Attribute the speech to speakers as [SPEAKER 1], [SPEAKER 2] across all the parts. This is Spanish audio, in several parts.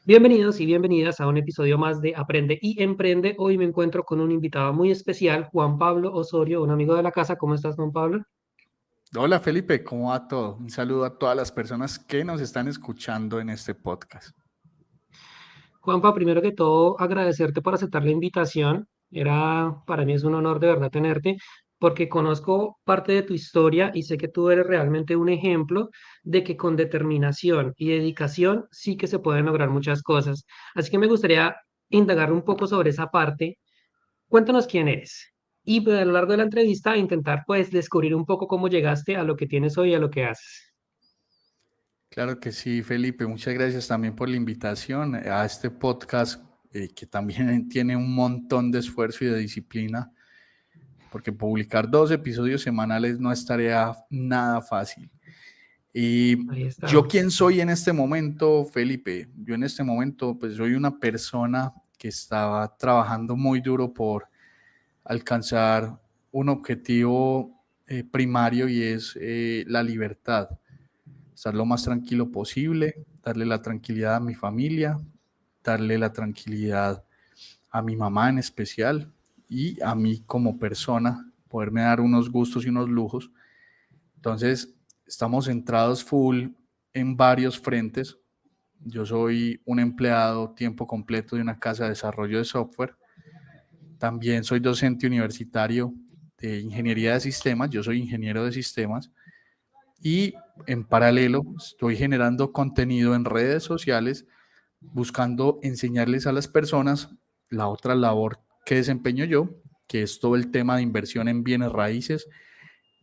[SPEAKER 1] Bienvenidos y bienvenidas a un episodio más de Aprende y Emprende. Hoy me encuentro con un invitado muy especial, Juan Pablo Osorio, un amigo de la casa. ¿Cómo estás, Juan Pablo?
[SPEAKER 2] Hola Felipe, ¿cómo va todo? Un saludo a todas las personas que nos están escuchando en este podcast.
[SPEAKER 1] Juanpa, primero que todo, agradecerte por aceptar la invitación. Para mí es un honor de verdad tenerte, porque conozco parte de tu historia y sé que tú eres realmente un ejemplo de que con determinación y dedicación sí que se pueden lograr muchas cosas. Así que me gustaría indagar un poco sobre esa parte. Cuéntanos quién eres. Y pues, a lo largo de la entrevista intentar pues descubrir un poco cómo llegaste a lo que tienes hoy y a lo que haces.
[SPEAKER 2] Claro que sí, Felipe, muchas gracias también por la invitación a este podcast que también tiene un montón de esfuerzo y de disciplina, porque publicar 2 episodios semanales no es tarea nada fácil. Y
[SPEAKER 1] Ahí
[SPEAKER 2] yo,
[SPEAKER 1] estamos.
[SPEAKER 2] ¿quién soy en este momento, Felipe? Yo en este momento, pues soy una persona que estaba trabajando muy duro por alcanzar un objetivo primario y es la libertad, estar lo más tranquilo posible, darle la tranquilidad a mi familia, darle la tranquilidad a mi mamá en especial y a mí como persona, poderme dar unos gustos y unos lujos. Entonces, estamos centrados full en varios frentes. Yo soy un empleado tiempo completo de una casa de desarrollo de software. También soy docente universitario de ingeniería de sistemas. Yo soy ingeniero de sistemas y en paralelo estoy generando contenido en redes sociales buscando enseñarles a las personas la otra labor que desempeño yo, que es todo el tema de inversión en bienes raíces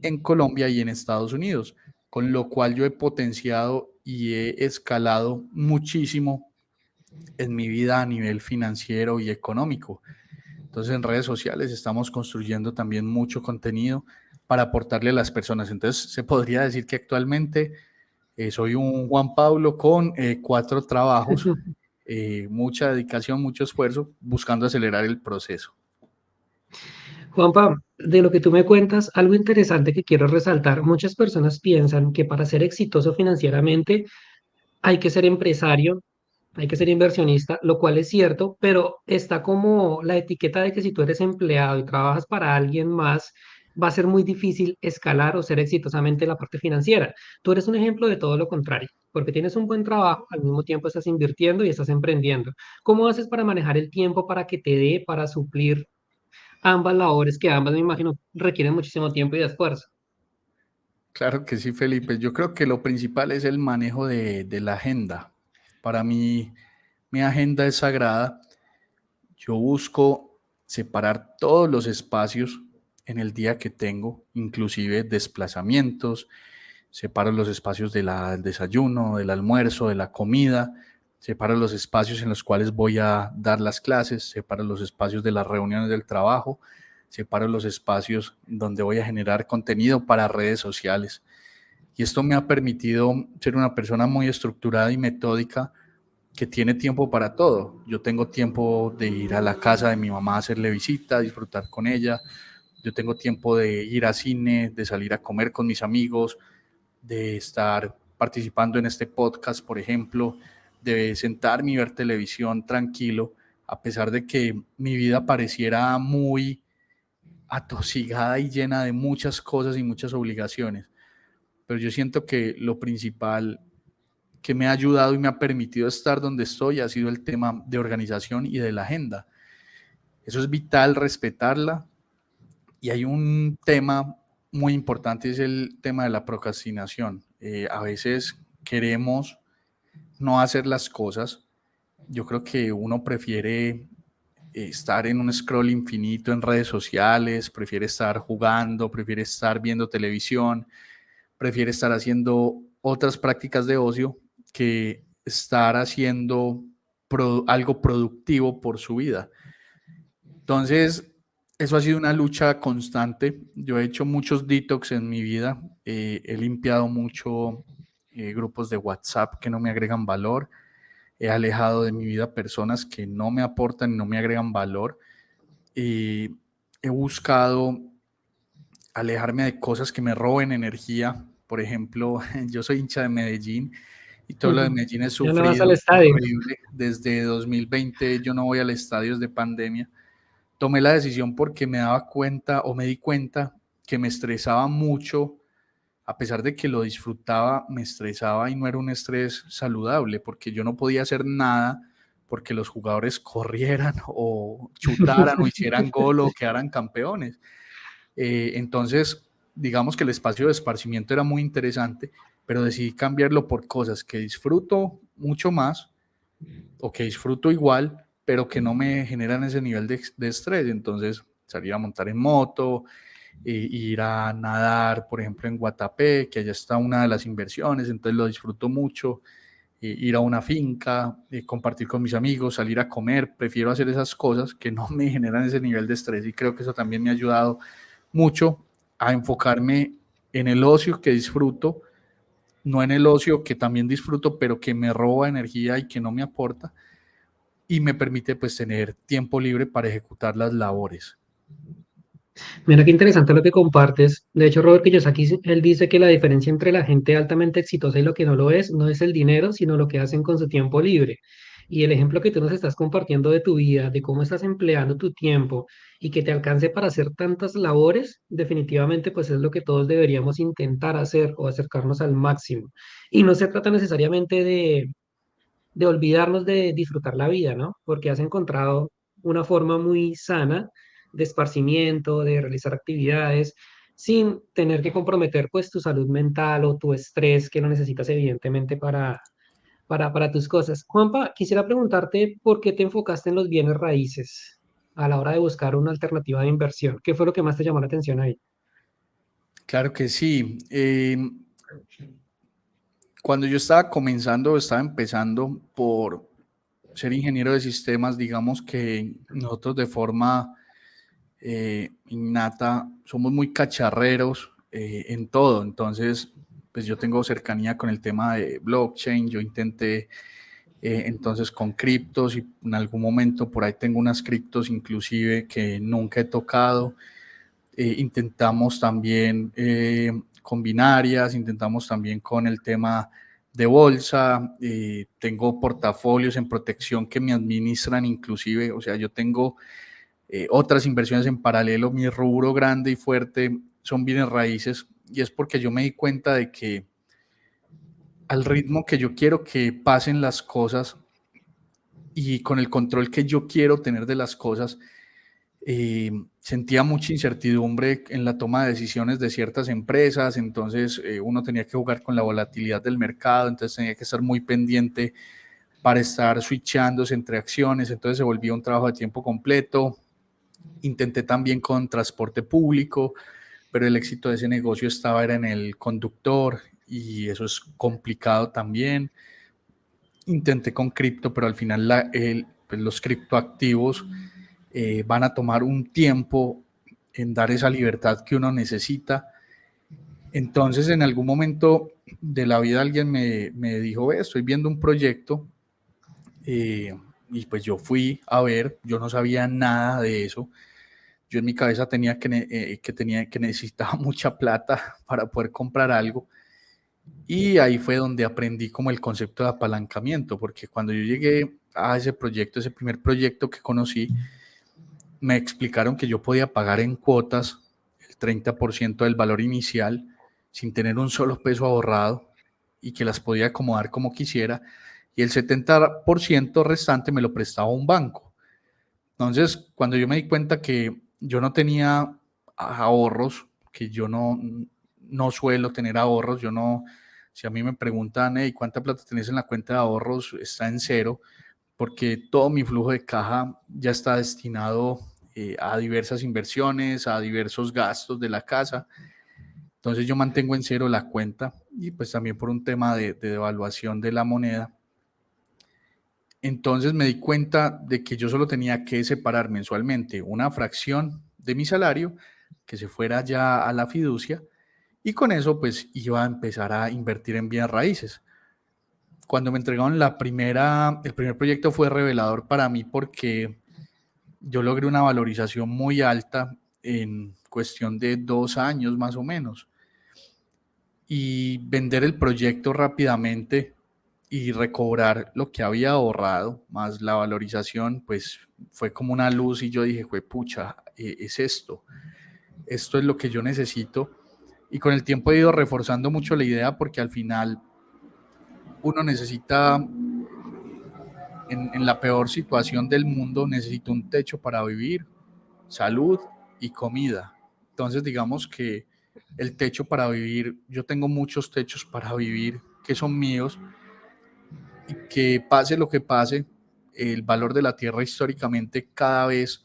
[SPEAKER 2] en Colombia y en Estados Unidos, con lo cual yo he potenciado y he escalado muchísimo en mi vida a nivel financiero y económico. Entonces en redes sociales estamos construyendo también mucho contenido para aportarle a las personas. Entonces se podría decir que actualmente soy un Juan Pablo con 4 trabajos, mucha dedicación, mucho esfuerzo, buscando acelerar el proceso.
[SPEAKER 1] Juanpa, de lo que tú me cuentas, algo interesante que quiero resaltar, muchas personas piensan que para ser exitoso financieramente hay que ser empresario, hay que ser inversionista, lo cual es cierto, pero está como la etiqueta de que si tú eres empleado y trabajas para alguien más, va a ser muy difícil escalar o ser exitosamente en la parte financiera. Tú eres un ejemplo de todo lo contrario, porque tienes un buen trabajo, al mismo tiempo estás invirtiendo y estás emprendiendo. ¿Cómo haces para manejar el tiempo para que te dé, para suplir ambas labores que ambas me imagino requieren muchísimo tiempo y esfuerzo?
[SPEAKER 2] Claro que sí, Felipe. Yo creo que lo principal es el manejo de la agenda. Para mí, mi agenda es sagrada. Yo busco separar todos los espacios en el día que tengo, inclusive desplazamientos, separo los espacios del desayuno, del almuerzo, de la comida, separo los espacios en los cuales voy a dar las clases, separo los espacios de las reuniones del trabajo, separo los espacios donde voy a generar contenido para redes sociales. Y esto me ha permitido ser una persona muy estructurada y metódica que tiene tiempo para todo. Yo tengo tiempo de ir a la casa de mi mamá a hacerle visita, disfrutar con ella. Yo tengo tiempo de ir a cine, de salir a comer con mis amigos, de estar participando en este podcast, por ejemplo, de sentarme y ver televisión tranquilo, a pesar de que mi vida pareciera muy atosigada y llena de muchas cosas y muchas obligaciones. Pero yo siento que lo principal que me ha ayudado y me ha permitido estar donde estoy ha sido el tema de organización y de la agenda. Eso es vital, respetarla. Y hay un tema muy importante, es el tema de la procrastinación. A veces queremos no hacer las cosas. Yo creo que uno prefiere estar en un scroll infinito en redes sociales, prefiere estar jugando, prefiere estar viendo televisión, prefiere estar haciendo otras prácticas de ocio que estar haciendo algo productivo por su vida. Entonces, eso ha sido una lucha constante. Yo he hecho muchos detox en mi vida. He limpiado mucho grupos de WhatsApp que no me agregan valor. He alejado de mi vida personas que no me aportan y no me agregan valor. Y he buscado alejarme de cosas que me roben energía. Por ejemplo, yo soy hincha de Medellín y todo lo de Medellín es
[SPEAKER 1] Ya no vas al
[SPEAKER 2] sufrido,
[SPEAKER 1] estadio.
[SPEAKER 2] horrible. Desde 2020 yo no voy al estadio desde pandemia. Tomé la decisión porque me daba cuenta o me di cuenta que me estresaba mucho, a pesar de que lo disfrutaba, me estresaba y no era un estrés saludable porque yo no podía hacer nada porque los jugadores corrieran o chutaran o hicieran gol o quedaran campeones. Entonces, digamos que el espacio de esparcimiento era muy interesante, pero decidí cambiarlo por cosas que disfruto mucho más o que disfruto igual, pero que no me generan ese nivel de estrés. Entonces, salir a montar en moto, ir a nadar, por ejemplo, en Guatapé, que allá está una de las inversiones, entonces lo disfruto mucho. Ir a una finca, compartir con mis amigos, salir a comer, prefiero hacer esas cosas que no me generan ese nivel de estrés y creo que eso también me ha ayudado mucho a enfocarme en el ocio que disfruto, no en el ocio que también disfruto, pero que me roba energía y que no me aporta y me permite pues tener tiempo libre para ejecutar las labores.
[SPEAKER 1] Mira qué interesante lo que compartes. De hecho, Robert Kiyosaki, él dice que la diferencia entre la gente altamente exitosa y lo que no lo es, no es el dinero, sino lo que hacen con su tiempo libre. Y el ejemplo que tú nos estás compartiendo de tu vida, de cómo estás empleando tu tiempo y que te alcance para hacer tantas labores, definitivamente pues es lo que todos deberíamos intentar hacer o acercarnos al máximo. Y no se trata necesariamente de olvidarnos de disfrutar la vida, ¿no? Porque has encontrado una forma muy sana de esparcimiento, de realizar actividades, sin tener que comprometer pues tu salud mental o tu estrés que lo necesitas evidentemente para tus cosas. Juanpa, quisiera preguntarte por qué te enfocaste en los bienes raíces a la hora de buscar una alternativa de inversión. ¿Qué fue lo que más te llamó la atención ahí?
[SPEAKER 2] Claro que sí. Cuando yo estaba comenzando, estaba empezando por ser ingeniero de sistemas, digamos que nosotros de forma innata somos muy cacharreros en todo. Entonces, pues yo tengo cercanía con el tema de blockchain. Yo intenté entonces con criptos y en algún momento por ahí tengo unas criptos inclusive que nunca he tocado. Intentamos también con binarias, intentamos también con el tema de bolsa, tengo portafolios en protección que me administran inclusive, o sea, yo tengo otras inversiones en paralelo, mi rubro grande y fuerte son bienes raíces y es porque yo me di cuenta de que al ritmo que yo quiero que pasen las cosas y con el control que yo quiero tener de las cosas, sentía mucha incertidumbre en la toma de decisiones de ciertas empresas, entonces uno tenía que jugar con la volatilidad del mercado, entonces tenía que estar muy pendiente para estar switchándose entre acciones, entonces se volvía un trabajo de tiempo completo. Intenté también con transporte público, pero el éxito de ese negocio era en el conductor y eso es complicado también. Intenté con cripto, pero al final pues los criptoactivos van a tomar un tiempo en dar esa libertad que uno necesita. Entonces, en algún momento de la vida alguien me dijo, ve, estoy viendo un proyecto y pues yo fui a ver, yo no sabía nada de eso. Yo en mi cabeza tenía que necesitaba mucha plata para poder comprar algo. Y ahí fue donde aprendí como el concepto de apalancamiento, porque cuando yo llegué a ese proyecto, ese primer proyecto que conocí, me explicaron que yo podía pagar en cuotas el 30% del valor inicial sin tener un solo peso ahorrado y que las podía acomodar como quisiera y el 70% restante me lo prestaba un banco. Entonces, cuando yo me di cuenta que yo no tenía ahorros, que yo no suelo tener ahorros, yo no, si a mí me preguntan, hey, ¿cuánta plata tenés en la cuenta de ahorros? Está en cero, porque todo mi flujo de caja ya está destinado a diversas inversiones, a diversos gastos de la casa. Entonces yo mantengo en cero la cuenta y pues también por un tema de devaluación de la moneda. Entonces me di cuenta de que yo solo tenía que separar mensualmente una fracción de mi salario que se fuera ya a la fiducia y con eso pues iba a empezar a invertir en bienes raíces. Cuando me entregaron el primer proyecto fue revelador para mí porque yo logré una valorización muy alta en cuestión de 2 años más o menos y vender el proyecto rápidamente y recobrar lo que había ahorrado, más la valorización, pues fue como una luz y yo dije, pucha, es esto es lo que yo necesito. Y con el tiempo he ido reforzando mucho la idea porque al final uno necesita, en la peor situación del mundo, necesita un techo para vivir, salud y comida. Entonces digamos que el techo para vivir, yo tengo muchos techos para vivir que son míos y que pase lo que pase, el valor de la tierra históricamente cada vez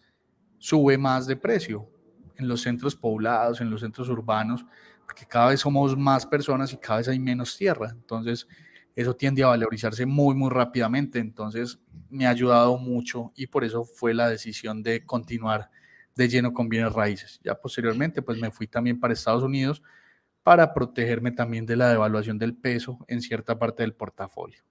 [SPEAKER 2] sube más de precio en los centros poblados, en los centros urbanos, porque cada vez somos más personas y cada vez hay menos tierra. Entonces, eso tiende a valorizarse muy, muy rápidamente. Entonces, me ha ayudado mucho y por eso fue la decisión de continuar de lleno con bienes raíces. Ya posteriormente, pues me fui también para Estados Unidos para protegerme también de la devaluación del peso en cierta parte del portafolio.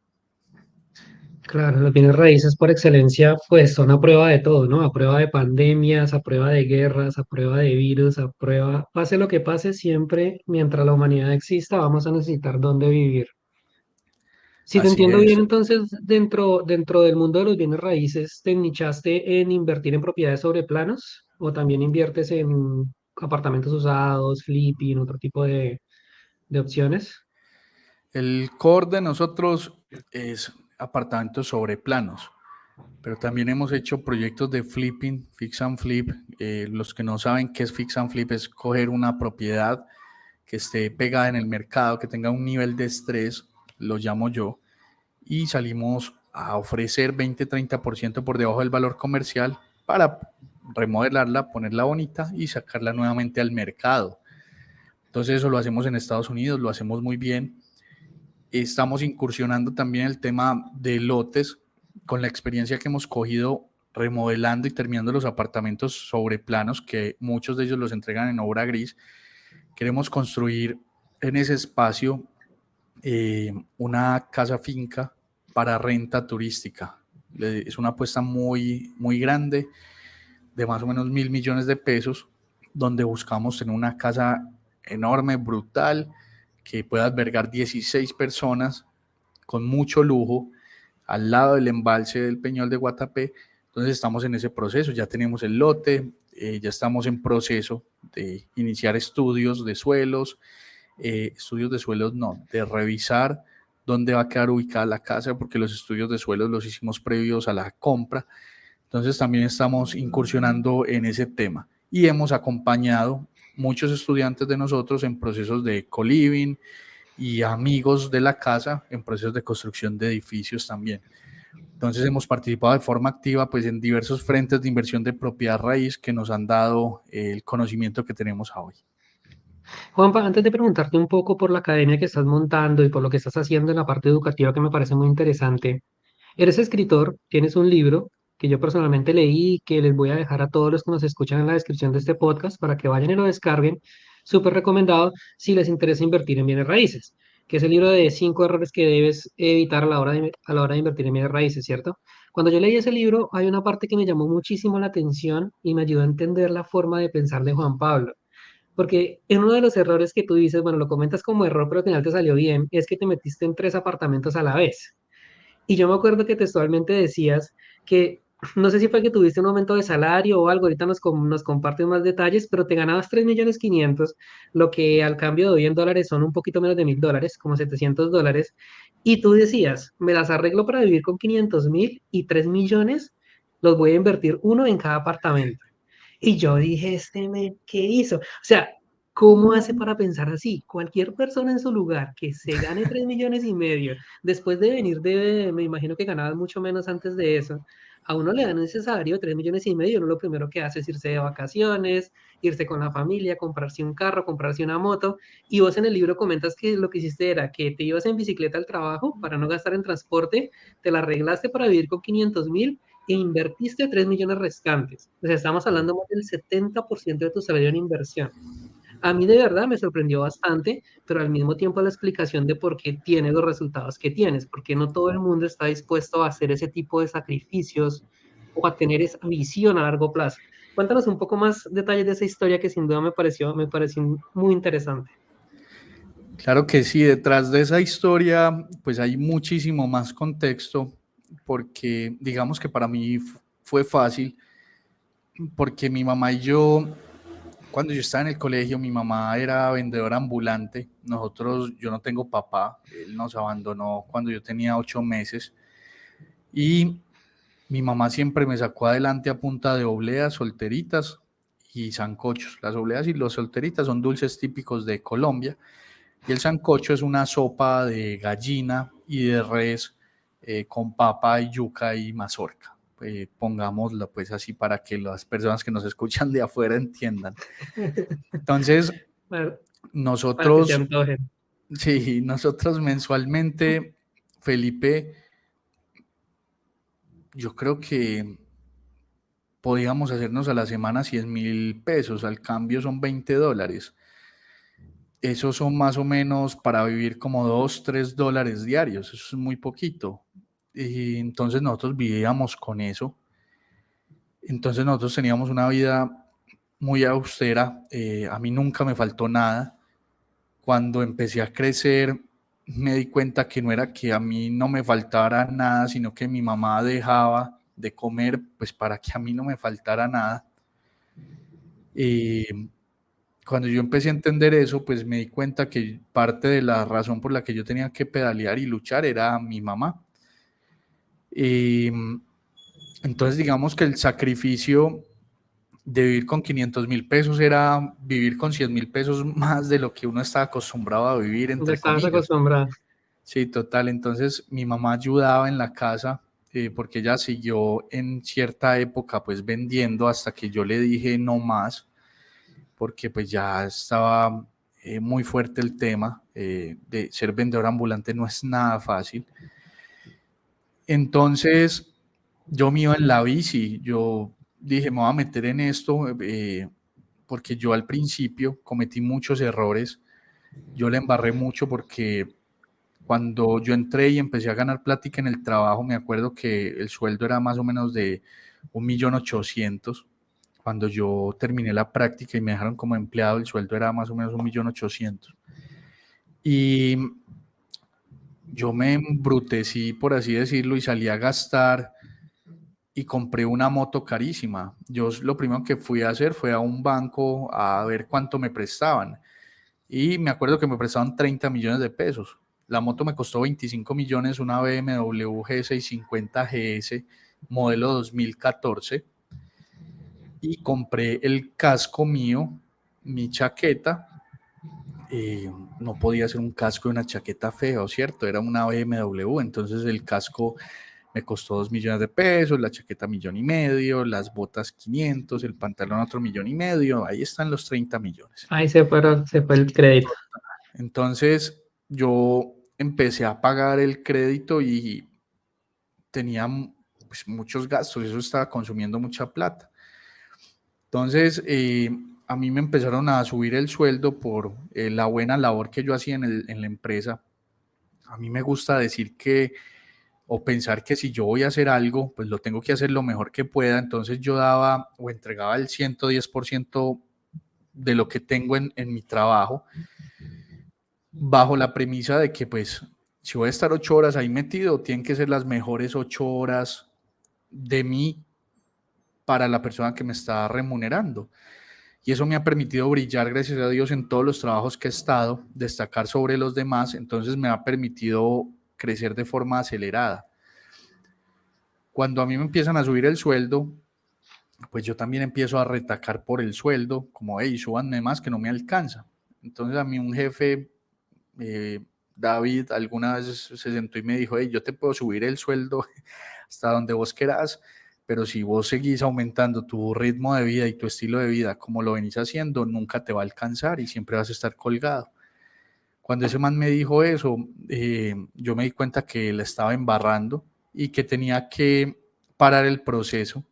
[SPEAKER 1] Claro, los bienes raíces por excelencia, pues son a prueba de todo, ¿no? A prueba de pandemias, a prueba de guerras, a prueba de virus, a prueba, pase lo que pase, siempre mientras la humanidad exista, vamos a necesitar dónde vivir. Si te
[SPEAKER 2] Así
[SPEAKER 1] entiendo bien,
[SPEAKER 2] es.
[SPEAKER 1] entonces, dentro del mundo de los bienes raíces, ¿te nichaste en invertir en propiedades sobre planos o también inviertes en apartamentos usados, flipping, otro tipo de opciones?
[SPEAKER 2] El core de nosotros es apartamentos sobre planos, pero también hemos hecho proyectos de flipping, fix and flip. Los que no saben qué es fix and flip es coger una propiedad que esté pegada en el mercado, que tenga un nivel de estrés, lo llamo yo, y salimos a ofrecer 20-30% por debajo del valor comercial para remodelarla, ponerla bonita y sacarla nuevamente al mercado. Entonces eso lo hacemos en Estados Unidos, lo hacemos muy bien. Estamos incursionando también el tema de lotes con la experiencia que hemos cogido remodelando y terminando los apartamentos sobre planos, que muchos de ellos los entregan en obra gris. Queremos construir en ese espacio una casa finca para renta turística. Es una apuesta muy, muy grande de más o menos 1.000 millones de pesos, donde buscamos tener una casa enorme, brutal, que pueda albergar 16 personas con mucho lujo al lado del embalse del Peñol de Guatapé. Entonces estamos en ese proceso, ya tenemos el lote, ya estamos en proceso de iniciar estudios de suelos no, de revisar dónde va a quedar ubicada la casa, porque los estudios de suelos los hicimos previos a la compra. Entonces también estamos incursionando en ese tema y hemos acompañado muchos estudiantes de nosotros en procesos de co-living y amigos de la casa en procesos de construcción de edificios también. Entonces hemos participado de forma activa pues en diversos frentes de inversión de propiedad raíz que nos han dado el conocimiento que tenemos hoy.
[SPEAKER 1] Juanpa, antes de preguntarte un poco por la academia que estás montando y por lo que estás haciendo en la parte educativa que me parece muy interesante, eres escritor, tienes un libro que yo personalmente leí y que les voy a dejar a todos los que nos escuchan en la descripción de este podcast para que vayan y lo descarguen. Súper recomendado si les interesa invertir en bienes raíces, que es el libro de 5 errores que debes evitar a la hora de invertir en bienes raíces, ¿cierto? Cuando yo leí ese libro, hay una parte que me llamó muchísimo la atención y me ayudó a entender la forma de pensar de Juan Pablo. Porque en uno de los errores que tú dices, bueno, lo comentas como error, pero al final te salió bien, es que te metiste en 3 apartamentos a la vez. Y yo me acuerdo que textualmente decías que, no sé si fue que tuviste un aumento de salario o algo, ahorita nos compartes más detalles, pero te ganabas 3.500.000, lo que al cambio de hoy en dólares son un poquito menos de $1.000, como $700, y tú decías, me las arreglo para vivir con 500.000 y 3 millones los voy a invertir uno en cada apartamento. Y yo dije, este men, ¿qué hizo? O sea, ¿cómo hace para pensar así? Cualquier persona en su lugar que se gane 3.500.000, después de venir me imagino que ganabas mucho menos antes de eso, a uno le dan ese salario de 3.500.000, uno lo primero que hace es irse de vacaciones, irse con la familia, comprarse un carro, comprarse una moto, y vos en el libro comentas que lo que hiciste era que te ibas en bicicleta al trabajo para no gastar en transporte, te la arreglaste para vivir con 500.000 e invertiste 3 millones restantes. O sea, estamos hablando más del 70% de tu salario en inversión. A mí de verdad me sorprendió bastante, pero al mismo tiempo la explicación de por qué tienes los resultados que tienes, porque no todo el mundo está dispuesto a hacer ese tipo de sacrificios o a tener esa visión a largo plazo. Cuéntanos un poco más detalles de esa historia que sin duda me pareció muy interesante.
[SPEAKER 2] Claro que sí, detrás de esa historia pues hay muchísimo más contexto porque digamos que para mí fue fácil porque mi mamá y yo, cuando yo estaba en el colegio, mi mamá era vendedora ambulante. Yo no tengo papá, él nos abandonó cuando yo tenía 8 meses y mi mamá siempre me sacó adelante a punta de obleas, solteritas y sancochos. Las obleas y los solteritas son dulces típicos de Colombia y el sancocho es una sopa de gallina y de res con papa y yuca y mazorca. Pongámoslo pues así para que las personas que nos escuchan de afuera entiendan. Entonces,
[SPEAKER 1] Para, para que se
[SPEAKER 2] nosotros,
[SPEAKER 1] antojen.
[SPEAKER 2] sí, nosotros mensualmente, Felipe, yo creo que podíamos hacernos a la semana 100.000 pesos, al cambio son $20. Esos son más o menos para vivir como $2, $3 diarios, eso es muy poquito. Y entonces nosotros vivíamos con eso. Entonces nosotros teníamos una vida muy austera, a mí nunca me faltó nada. Cuando empecé a crecer, me di cuenta que no era que a mí no me faltara nada, sino que mi mamá dejaba de comer, pues para que a mí no me faltara nada. Y cuando yo empecé a entender eso, pues me di cuenta que parte de la razón por la que yo tenía que pedalear y luchar era mi mamá. Y entonces digamos que el sacrificio de vivir con 500.000 pesos era vivir con 100.000 pesos más de lo que uno estaba acostumbrado a vivir,
[SPEAKER 1] Ya
[SPEAKER 2] entre
[SPEAKER 1] estabas
[SPEAKER 2] comillas.
[SPEAKER 1] acostumbrada.
[SPEAKER 2] Sí, total. Entonces mi mamá ayudaba en la casa porque ella siguió en cierta época pues vendiendo hasta que yo le dije no más, porque pues ya estaba muy fuerte el tema de ser vendedor ambulante, no es nada fácil. Entonces yo me iba en la bici, yo dije me voy a meter en esto porque yo al principio cometí muchos errores, yo le embarré mucho porque cuando yo entré y empecé a ganar plática en el trabajo, me acuerdo que el sueldo era más o menos de 1.800.000. Cuando yo terminé la práctica y me dejaron como empleado, el sueldo era más o menos 1.800.000. Y yo me embrutecí, por así decirlo, y salí a gastar y compré una moto carísima. Yo lo primero que fui a hacer fue a un banco a ver cuánto me prestaban. Y me acuerdo que me prestaban 30 millones de pesos. La moto me costó 25 millones, una BMW G650 GS, modelo 2014. Y compré el casco mío, mi chaqueta. No podía ser un casco de una chaqueta fea, ¿cierto? Era una BMW, entonces el casco me costó 2 millones de pesos, la chaqueta 1,5 millones, las botas 500, el pantalón otro 1,5 millones, ahí están los 30 millones.
[SPEAKER 1] Ahí se fue el crédito.
[SPEAKER 2] Entonces yo empecé a pagar el crédito y tenía pues, muchos gastos, eso estaba consumiendo mucha plata. Entonces a mí me empezaron a subir el sueldo por la buena labor que yo hacía en la empresa. A mí me gusta decir que o pensar que si yo voy a hacer algo, pues lo tengo que hacer lo mejor que pueda. Entonces yo daba o entregaba el 110% de lo que tengo en mi trabajo, bajo la premisa de que pues si voy a estar 8 horas ahí metido, tienen que ser las mejores 8 horas de mí para la persona que me está remunerando. Y eso me ha permitido brillar, gracias a Dios, en todos los trabajos que he estado, destacar sobre los demás, entonces me ha permitido crecer de forma acelerada. Cuando a mí me empiezan a subir el sueldo, pues yo también empiezo a retacar por el sueldo, como, hey, súbanme más que no me alcanza. Entonces a mí un jefe, eh, David, alguna vez se sentó y me dijo, hey, yo te puedo subir el sueldo hasta donde vos querás, pero si vos seguís aumentando tu ritmo de vida y tu estilo de vida como lo venís haciendo, nunca te va a alcanzar y siempre vas a estar colgado. Cuando ese man me dijo eso, yo me di cuenta que le estaba embarrando y que tenía que parar el proceso.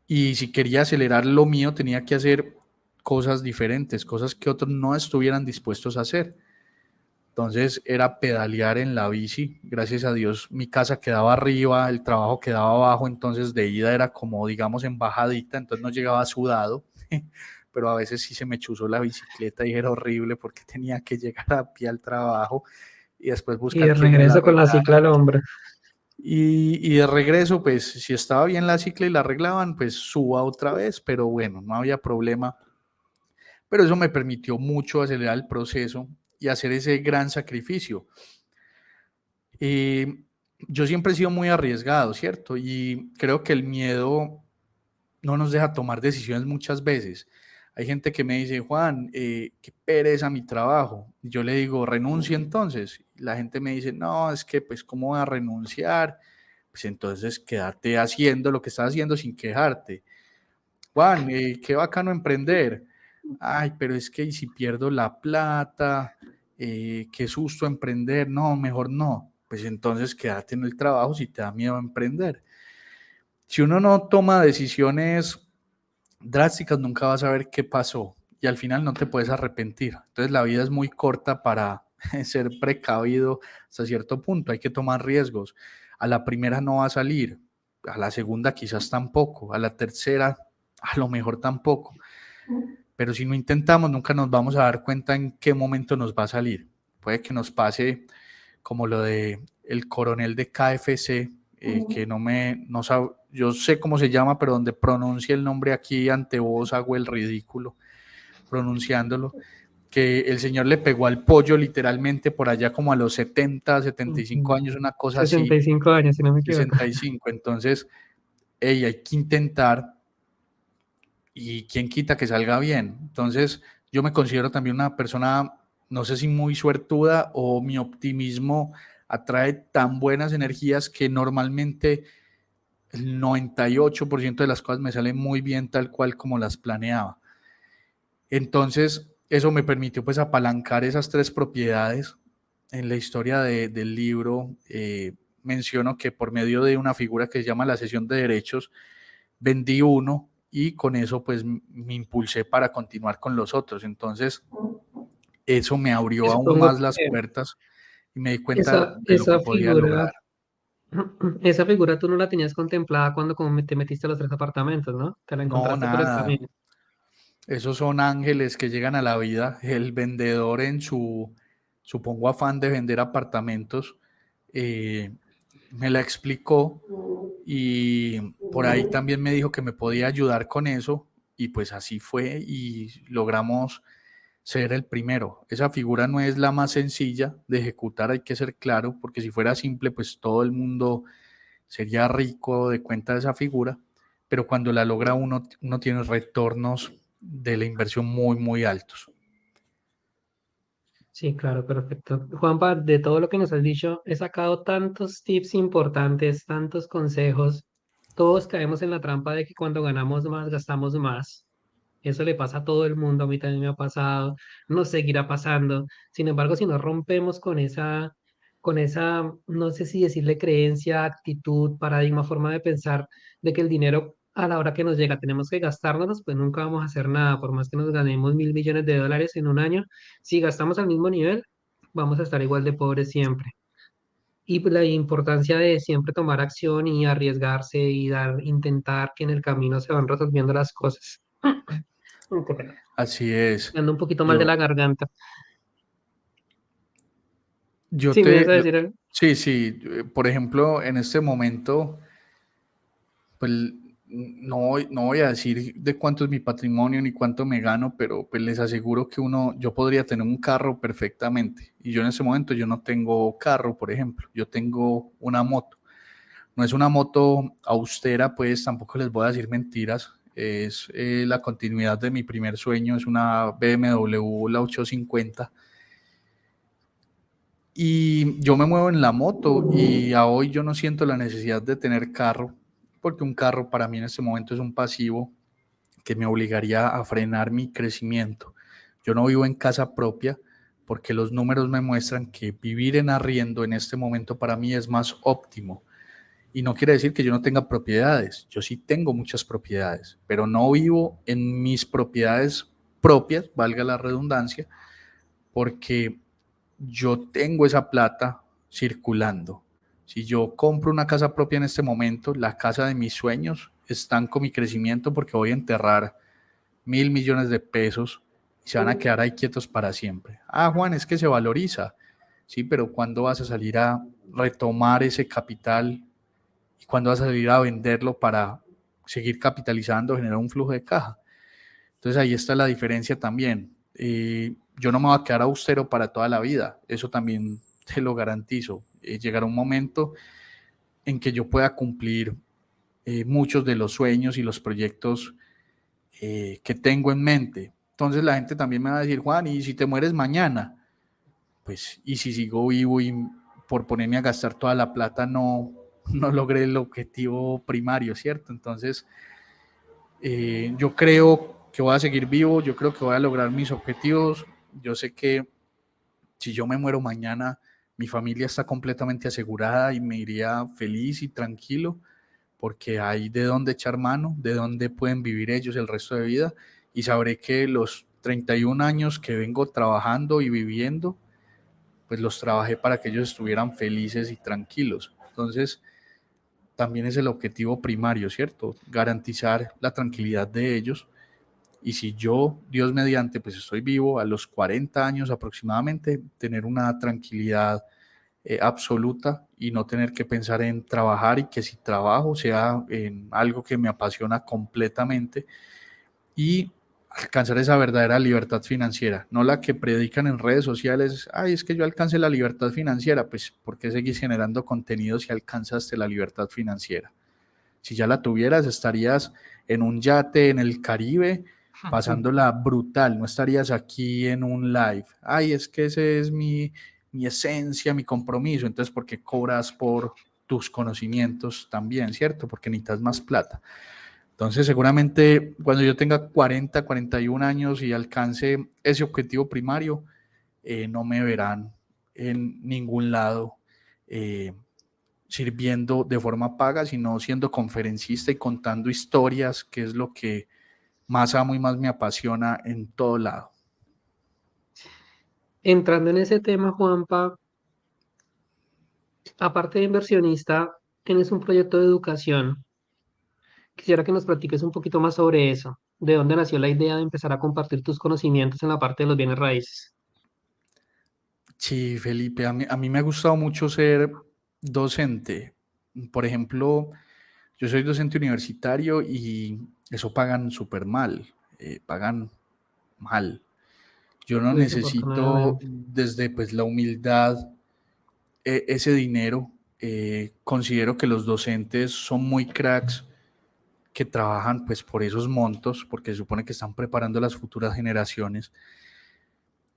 [SPEAKER 2] Y si quería acelerar lo mío, tenía que hacer cosas diferentes, cosas que otros no estuvieran dispuestos a hacer. Entonces era pedalear en la bici. Gracias a Dios mi casa quedaba arriba, el trabajo quedaba abajo, entonces de ida era como, digamos, en bajadita, entonces no llegaba sudado, pero a veces sí se me chuzó la bicicleta y era horrible porque tenía que llegar a pie al trabajo y después
[SPEAKER 1] Y
[SPEAKER 2] buscar
[SPEAKER 1] de
[SPEAKER 2] quién me la
[SPEAKER 1] regreso con la cicla
[SPEAKER 2] arreglara.
[SPEAKER 1] al hombro.
[SPEAKER 2] Y de regreso, pues si estaba bien la cicla y la arreglaban, pues suba otra vez, pero bueno, no había problema. Pero eso me permitió mucho acelerar el proceso y hacer ese gran sacrificio. Eh, yo siempre he sido muy arriesgado, ¿cierto? Y creo que el miedo no nos deja tomar decisiones muchas veces. Hay gente que me dice, Juan, qué pereza mi trabajo. Y yo le digo, renuncia entonces. Y la gente me dice, no, es que pues, ¿cómo voy a renunciar? Pues entonces quédate haciendo lo que estás haciendo sin quejarte. Juan, qué bacano emprender. Ay, pero es que ¿y si pierdo la plata? Qué susto emprender. No, mejor no. Pues entonces quédate en el trabajo si te da miedo emprender. Si uno no toma decisiones drásticas, nunca vas a ver qué pasó y al final no te puedes arrepentir. Entonces la vida es muy corta para ser precavido hasta cierto punto. Hay que tomar riesgos. A la primera no va a salir, a la segunda quizás tampoco, a la tercera a lo mejor tampoco. Pero si no intentamos, nunca nos vamos a dar cuenta en qué momento nos va a salir. Puede que nos pase como lo de el coronel de KFC, que no sabe, yo sé cómo se llama, pero donde pronuncia el nombre aquí ante vos hago el ridículo pronunciándolo, que el señor le pegó al pollo literalmente por allá como a los 70, 75
[SPEAKER 1] Ujú.
[SPEAKER 2] años, una cosa así,
[SPEAKER 1] 65 años, si no me equivoco.
[SPEAKER 2] 65. Entonces, hey, hay que intentar y quién quita que salga bien. Entonces, yo me considero también una persona, no sé si muy suertuda o mi optimismo atrae tan buenas energías que normalmente el 98% de las cosas me salen muy bien tal cual como las planeaba. Entonces, eso me permitió pues apalancar esas tres propiedades. En la historia del libro menciono que por medio de una figura que se llama la cesión de derechos, vendí uno y con eso pues me impulsé para continuar con los otros. Entonces, eso me
[SPEAKER 1] Y
[SPEAKER 2] abrió aún
[SPEAKER 1] supongo
[SPEAKER 2] más las
[SPEAKER 1] que
[SPEAKER 2] puertas y me di cuenta
[SPEAKER 1] esa,
[SPEAKER 2] de lo que
[SPEAKER 1] esa
[SPEAKER 2] podía
[SPEAKER 1] figura,
[SPEAKER 2] lograr.
[SPEAKER 1] esa figura tú no la tenías contemplada cuando como te metiste a los 3 apartamentos, ¿no? Te la
[SPEAKER 2] No,
[SPEAKER 1] encontraste por el
[SPEAKER 2] nada.
[SPEAKER 1] camino.
[SPEAKER 2] Esos son ángeles que llegan a la vida. El vendedor en su, supongo, afán de vender apartamentos, eh, me la explicó y por ahí también me dijo que me podía ayudar con eso y pues así fue y logramos ser el primero. Esa figura no es la más sencilla de ejecutar, hay que ser claro, porque si fuera simple, pues todo el mundo sería rico de cuenta de esa figura, pero cuando la logra uno tiene retornos de la inversión muy, muy altos.
[SPEAKER 1] Sí, claro, perfecto. Juanpa, de todo lo que nos has dicho, he sacado tantos tips importantes, tantos consejos. Todos caemos en la trampa de que cuando ganamos más, gastamos más. Eso le pasa a todo el mundo, a mí también me ha pasado, nos seguirá pasando. Sin embargo, si no rompemos con esa, no sé si decirle creencia, actitud, paradigma, forma de pensar de que el dinero a la hora que nos llega tenemos que gastárnoslos, pues nunca vamos a hacer nada, por más que nos ganemos 1.000 millones de dólares en un año, si gastamos al mismo nivel, vamos a estar igual de pobres siempre. Y pues, la importancia de siempre tomar acción y arriesgarse y intentar que en el camino se van resolviendo las cosas. Qué pena.
[SPEAKER 2] Así es.
[SPEAKER 1] Ando un poquito mal de
[SPEAKER 2] Yo,
[SPEAKER 1] la garganta.
[SPEAKER 2] yo
[SPEAKER 1] Sí, me
[SPEAKER 2] te,
[SPEAKER 1] ibas a
[SPEAKER 2] yo-
[SPEAKER 1] decir algo.
[SPEAKER 2] sí, sí, por ejemplo, en este momento, pues no voy a decir de cuánto es mi patrimonio ni cuánto me gano, pero pues les aseguro que yo podría tener un carro perfectamente. Y yo en ese momento yo no tengo carro, por ejemplo, yo tengo una moto. No es una moto austera, pues tampoco les voy a decir mentiras. Es la continuidad de mi primer sueño, es una BMW, la 850. Y yo me muevo en la moto y a hoy yo no siento la necesidad de tener carro, porque un carro para mí en este momento es un pasivo que me obligaría a frenar mi crecimiento. Yo no vivo en casa propia porque los números me muestran que vivir en arriendo en este momento para mí es más óptimo. Y no quiere decir que yo no tenga propiedades. Yo sí tengo muchas propiedades, pero no vivo en mis propiedades propias, valga la redundancia, porque yo tengo esa plata circulando. Si yo compro una casa propia en este momento, la casa de mis sueños, estanco mi crecimiento porque voy a enterrar 1.000 millones de pesos y se van a quedar ahí quietos para siempre. Ah, Juan, es que se valoriza. Sí, pero ¿cuándo vas a salir a retomar ese capital y cuándo vas a salir a venderlo para seguir capitalizando, generar un flujo de caja? Entonces ahí está la diferencia también. Yo no me voy a quedar austero para toda la vida, eso también te lo garantizo. Llegará un momento en que yo pueda cumplir muchos de los sueños y los proyectos que tengo en mente. Entonces la gente también me va a decir, Juan, ¿y si te mueres mañana? Pues, y si sigo vivo y por ponerme a gastar toda la plata no logré el objetivo primario, ¿cierto? Entonces, yo creo que voy a seguir vivo, yo creo que voy a lograr mis objetivos. Yo sé que si yo me muero mañana, mi familia está completamente asegurada y me iría feliz y tranquilo porque hay de dónde echar mano, de dónde pueden vivir ellos el resto de vida y sabré que los 31 años que vengo trabajando y viviendo, pues los trabajé para que ellos estuvieran felices y tranquilos. Entonces, también es el objetivo primario, ¿cierto? Garantizar la tranquilidad de ellos. Y si yo, Dios mediante, pues estoy vivo a los 40 años aproximadamente, tener una tranquilidad absoluta y no tener que pensar en trabajar y que si trabajo sea en algo que me apasiona completamente y alcanzar esa verdadera libertad financiera, no la que predican en redes sociales, ay, es que yo alcance la libertad financiera, pues ¿por qué seguís generando contenido si alcanzaste la libertad financiera? Si ya la tuvieras, estarías en un yate en el Caribe, pasándola brutal, no estarías aquí en un live. Ay, es que ese es mi esencia, mi compromiso. Entonces, ¿por qué cobras por tus conocimientos también, cierto? Porque necesitas más plata. Entonces, seguramente cuando yo tenga 40, 41 años y alcance ese objetivo primario, no me verán en ningún lado sirviendo de forma paga, sino siendo conferencista y contando historias, que es lo que más amo y más me apasiona en todo lado.
[SPEAKER 1] Entrando en ese tema, Juanpa, aparte de inversionista, tienes un proyecto de educación. Quisiera que nos platiques un poquito más sobre eso. ¿De dónde nació la idea de empezar a compartir tus conocimientos en la parte de los bienes raíces?
[SPEAKER 2] Sí, Felipe, a mí me ha gustado mucho ser docente. Por ejemplo, yo soy docente universitario y eso pagan súper mal, pagan mal. Yo no necesito
[SPEAKER 1] Desafortunadamente.
[SPEAKER 2] desde pues la humildad ese dinero. Considero que los docentes son muy cracks que trabajan pues por esos montos, porque se supone que están preparando a las futuras generaciones,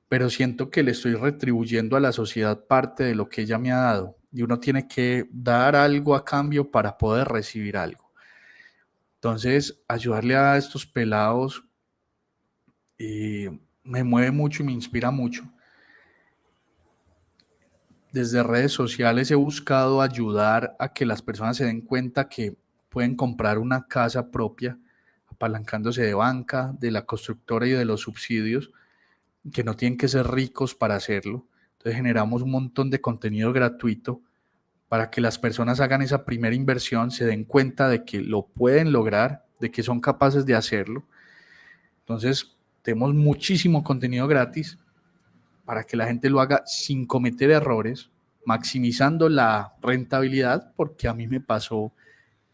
[SPEAKER 2] pero siento que le estoy retribuyendo a la sociedad parte de lo que ella me ha dado y uno tiene que dar algo a cambio para poder recibir algo. Entonces, ayudarle a estos pelados me mueve mucho y me inspira mucho. Desde redes sociales he buscado ayudar a que las personas se den cuenta que pueden comprar una casa propia apalancándose de banca, de la constructora y de los subsidios, que no tienen que ser ricos para hacerlo. Entonces generamos un montón de contenido gratuito para que las personas hagan esa primera inversión, se den cuenta de que lo pueden lograr, de que son capaces de hacerlo. Entonces tenemos muchísimo contenido gratis para que la gente lo haga sin cometer errores, maximizando la rentabilidad, porque a mí me pasó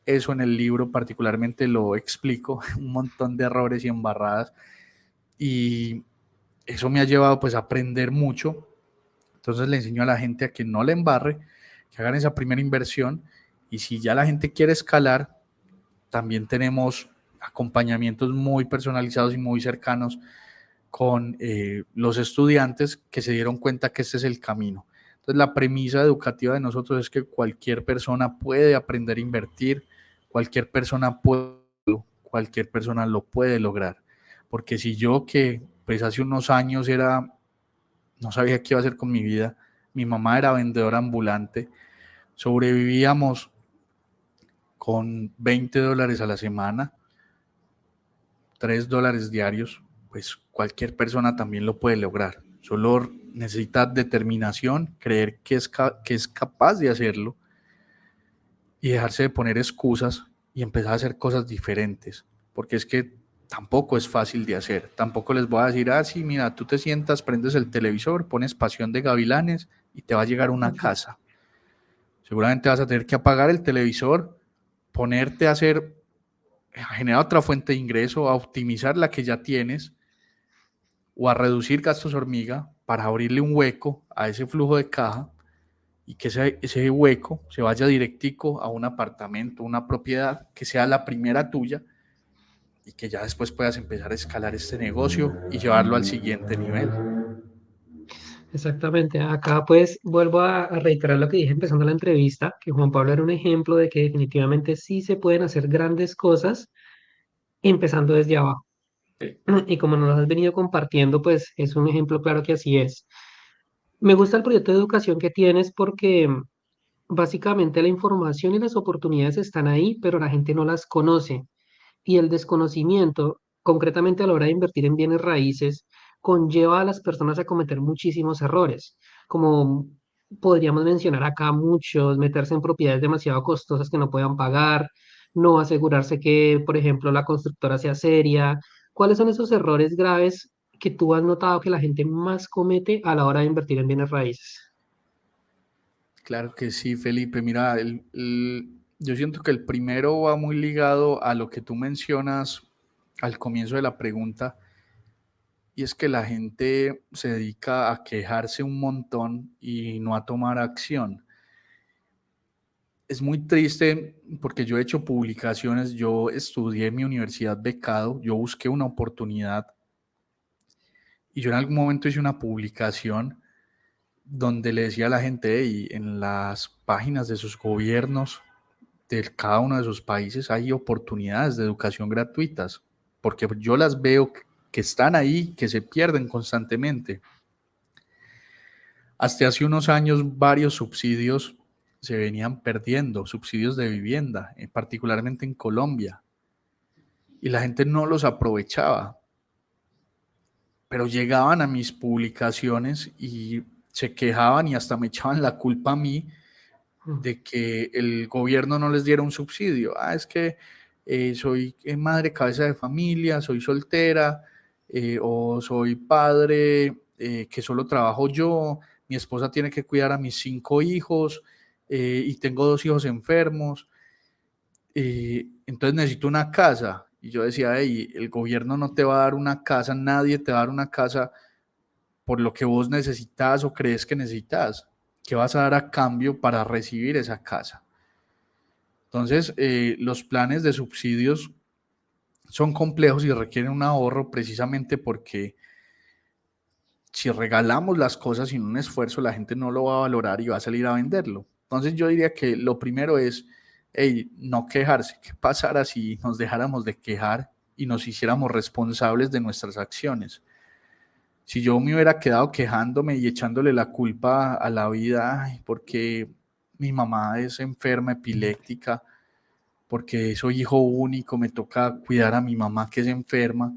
[SPEAKER 2] eso en el libro, particularmente lo explico, un montón de errores y embarradas, y eso me ha llevado pues a aprender mucho. Entonces le enseño a la gente a que no le embarre, que hagan esa primera inversión y si ya la gente quiere escalar, también tenemos acompañamientos muy personalizados y muy cercanos con los estudiantes que se dieron cuenta que este es el camino. Entonces la premisa educativa de nosotros es que cualquier persona puede aprender a invertir, cualquier persona lo puede lograr. Porque si yo que pues hace unos años no sabía qué iba a hacer con mi vida, mi mamá era vendedora ambulante, sobrevivíamos con $20 a la semana, $3 diarios, pues cualquier persona también lo puede lograr. Solo necesita determinación, creer que es capaz de hacerlo y dejarse de poner excusas y empezar a hacer cosas diferentes. Porque es que tampoco es fácil de hacer. Tampoco les voy a decir, ah, sí, mira, tú te sientas, prendes el televisor, pones Pasión de Gavilanes y te va a llegar una casa. Seguramente vas a tener que apagar el televisor, ponerte a hacer, a generar otra fuente de ingreso, a optimizar la que ya tienes o a reducir gastos hormiga para abrirle un hueco a ese flujo de caja y que ese hueco se vaya directico a un apartamento, una propiedad que sea la primera tuya y que ya después puedas empezar a escalar este negocio y llevarlo al siguiente nivel.
[SPEAKER 1] Exactamente. Acá pues vuelvo a reiterar lo que dije empezando la entrevista, que Juan Pablo era un ejemplo de que definitivamente sí se pueden hacer grandes cosas empezando desde abajo. Y como nos lo has venido compartiendo, pues es un ejemplo claro que así es. Me gusta el proyecto de educación que tienes porque básicamente la información y las oportunidades están ahí, pero la gente no las conoce. Y el desconocimiento, concretamente a la hora de invertir en bienes raíces, conlleva a las personas a cometer muchísimos errores, como podríamos mencionar acá muchos, meterse en propiedades demasiado costosas que no puedan pagar, no asegurarse que, por ejemplo, la constructora sea seria. ¿Cuáles son esos errores graves que tú has notado que la gente más comete a la hora de invertir en bienes raíces?
[SPEAKER 2] Claro que sí, Felipe. Mira, yo siento que el primero va muy ligado a lo que tú mencionas al comienzo de la pregunta, y es que la gente se dedica a quejarse un montón y no a tomar acción. Es muy triste porque yo he hecho publicaciones, yo estudié en mi universidad becado, yo busqué una oportunidad y yo en algún momento hice una publicación donde le decía a la gente, hey, en las páginas de sus gobiernos de cada uno de sus países hay oportunidades de educación gratuitas, porque yo las veo que están ahí, que se pierden constantemente. Hasta hace unos años varios subsidios se venían perdiendo, subsidios de vivienda, particularmente en Colombia, y la gente no los aprovechaba, pero llegaban a mis publicaciones y se quejaban y hasta me echaban la culpa a mí
[SPEAKER 1] Mm.
[SPEAKER 2] de que el gobierno no les diera un subsidio. Ah, es que soy madre cabeza de familia, soy soltera, o soy padre que solo trabajo yo, mi esposa tiene que cuidar a mis 5 hijos y tengo 2 hijos enfermos, entonces necesito una casa. Y yo decía, hey, el gobierno no te va a dar una casa, nadie te va a dar una casa por lo que vos necesitas o crees que necesitas. ¿Qué vas a dar a cambio para recibir esa casa? Entonces, los planes de subsidios son complejos y requieren un ahorro precisamente porque si regalamos las cosas sin un esfuerzo, la gente no lo va a valorar y va a salir a venderlo. Entonces, yo diría que lo primero es, hey, no quejarse. ¿Qué pasara si nos dejáramos de quejar y nos hiciéramos responsables de nuestras acciones? Si yo me hubiera quedado quejándome y echándole la culpa a la vida, ay, porque mi mamá es enferma, epiléptica, porque soy hijo único, me toca cuidar a mi mamá que es enferma,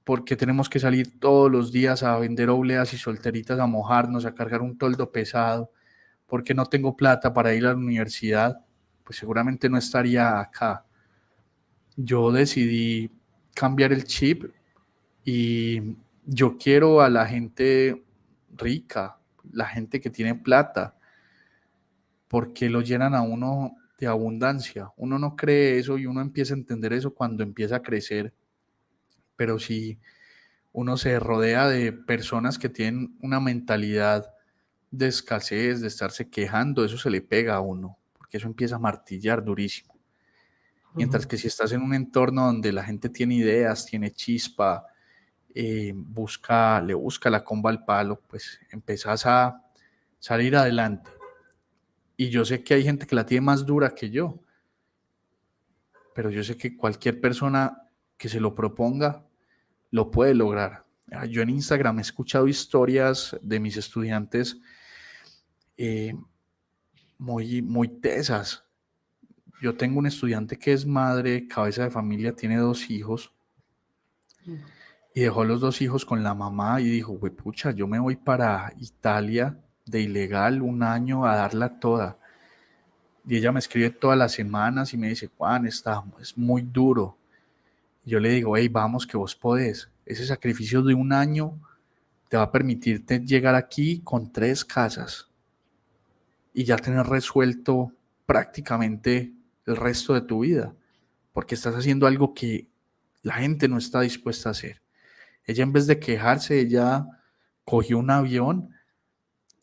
[SPEAKER 2] porque tenemos que salir todos los días a vender obleas y solteritas, a mojarnos, a cargar un toldo pesado, porque no tengo plata para ir a la universidad, pues seguramente no estaría acá. Yo decidí cambiar el chip y yo quiero a la gente rica, la gente que tiene plata, porque lo llenan a uno de abundancia. Uno no cree eso y uno empieza a entender eso cuando empieza a crecer, pero si uno se rodea de personas que tienen una mentalidad de escasez, de estarse quejando, eso se le pega a uno, porque eso empieza a martillar durísimo. Mientras
[SPEAKER 1] Ujú.
[SPEAKER 2] que si estás en un entorno donde la gente tiene ideas, tiene chispa, le busca la comba al palo, pues empezás a salir adelante. Y yo sé que hay gente que la tiene más dura que yo, pero yo sé que cualquier persona que se lo proponga lo puede lograr. Yo en Instagram he escuchado historias de mis estudiantes eh, muy tesas. Yo tengo un estudiante que es madre, cabeza de familia, tiene 2 hijos y dejó los 2 hijos con la mamá y dijo, güey, pucha, yo me voy para Italia de ilegal un año a darla toda. Y ella me escribe todas las semanas y me dice, Juan, es muy duro. Yo le digo, hey, vamos que vos podés. Ese sacrificio de un año te va a permitirte llegar aquí con 3 casas y ya tener resuelto prácticamente el resto de tu vida, porque estás haciendo algo que la gente no está dispuesta a hacer. Ella, en vez de quejarse, ella cogió un avión.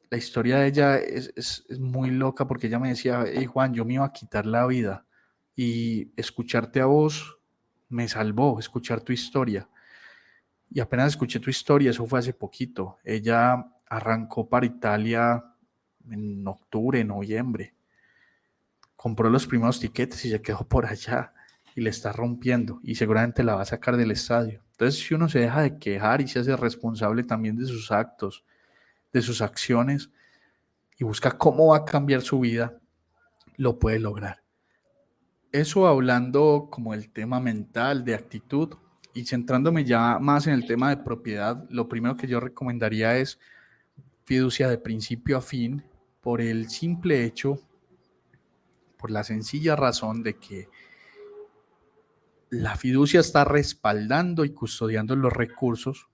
[SPEAKER 2] La historia de ella es muy loca, porque ella me decía, hey Juan, yo me iba a quitar la vida y escucharte a vos me salvó, escuchar tu historia. Y apenas escuché tu historia, eso fue hace poquito. Ella arrancó para Italia en octubre, noviembre. Compró los primeros tiquetes y se quedó por allá y le está rompiendo y seguramente la va a sacar del estadio. Entonces, si uno se deja de quejar y se hace responsable también de sus actos, de sus acciones y busca cómo va a cambiar su vida, lo puede lograr. Eso hablando como el tema mental, de actitud, y centrándome ya más en el tema de propiedad, lo primero que yo recomendaría es fiducia de principio a fin, por el simple hecho, por la sencilla razón de que la fiducia está respaldando y custodiando los recursos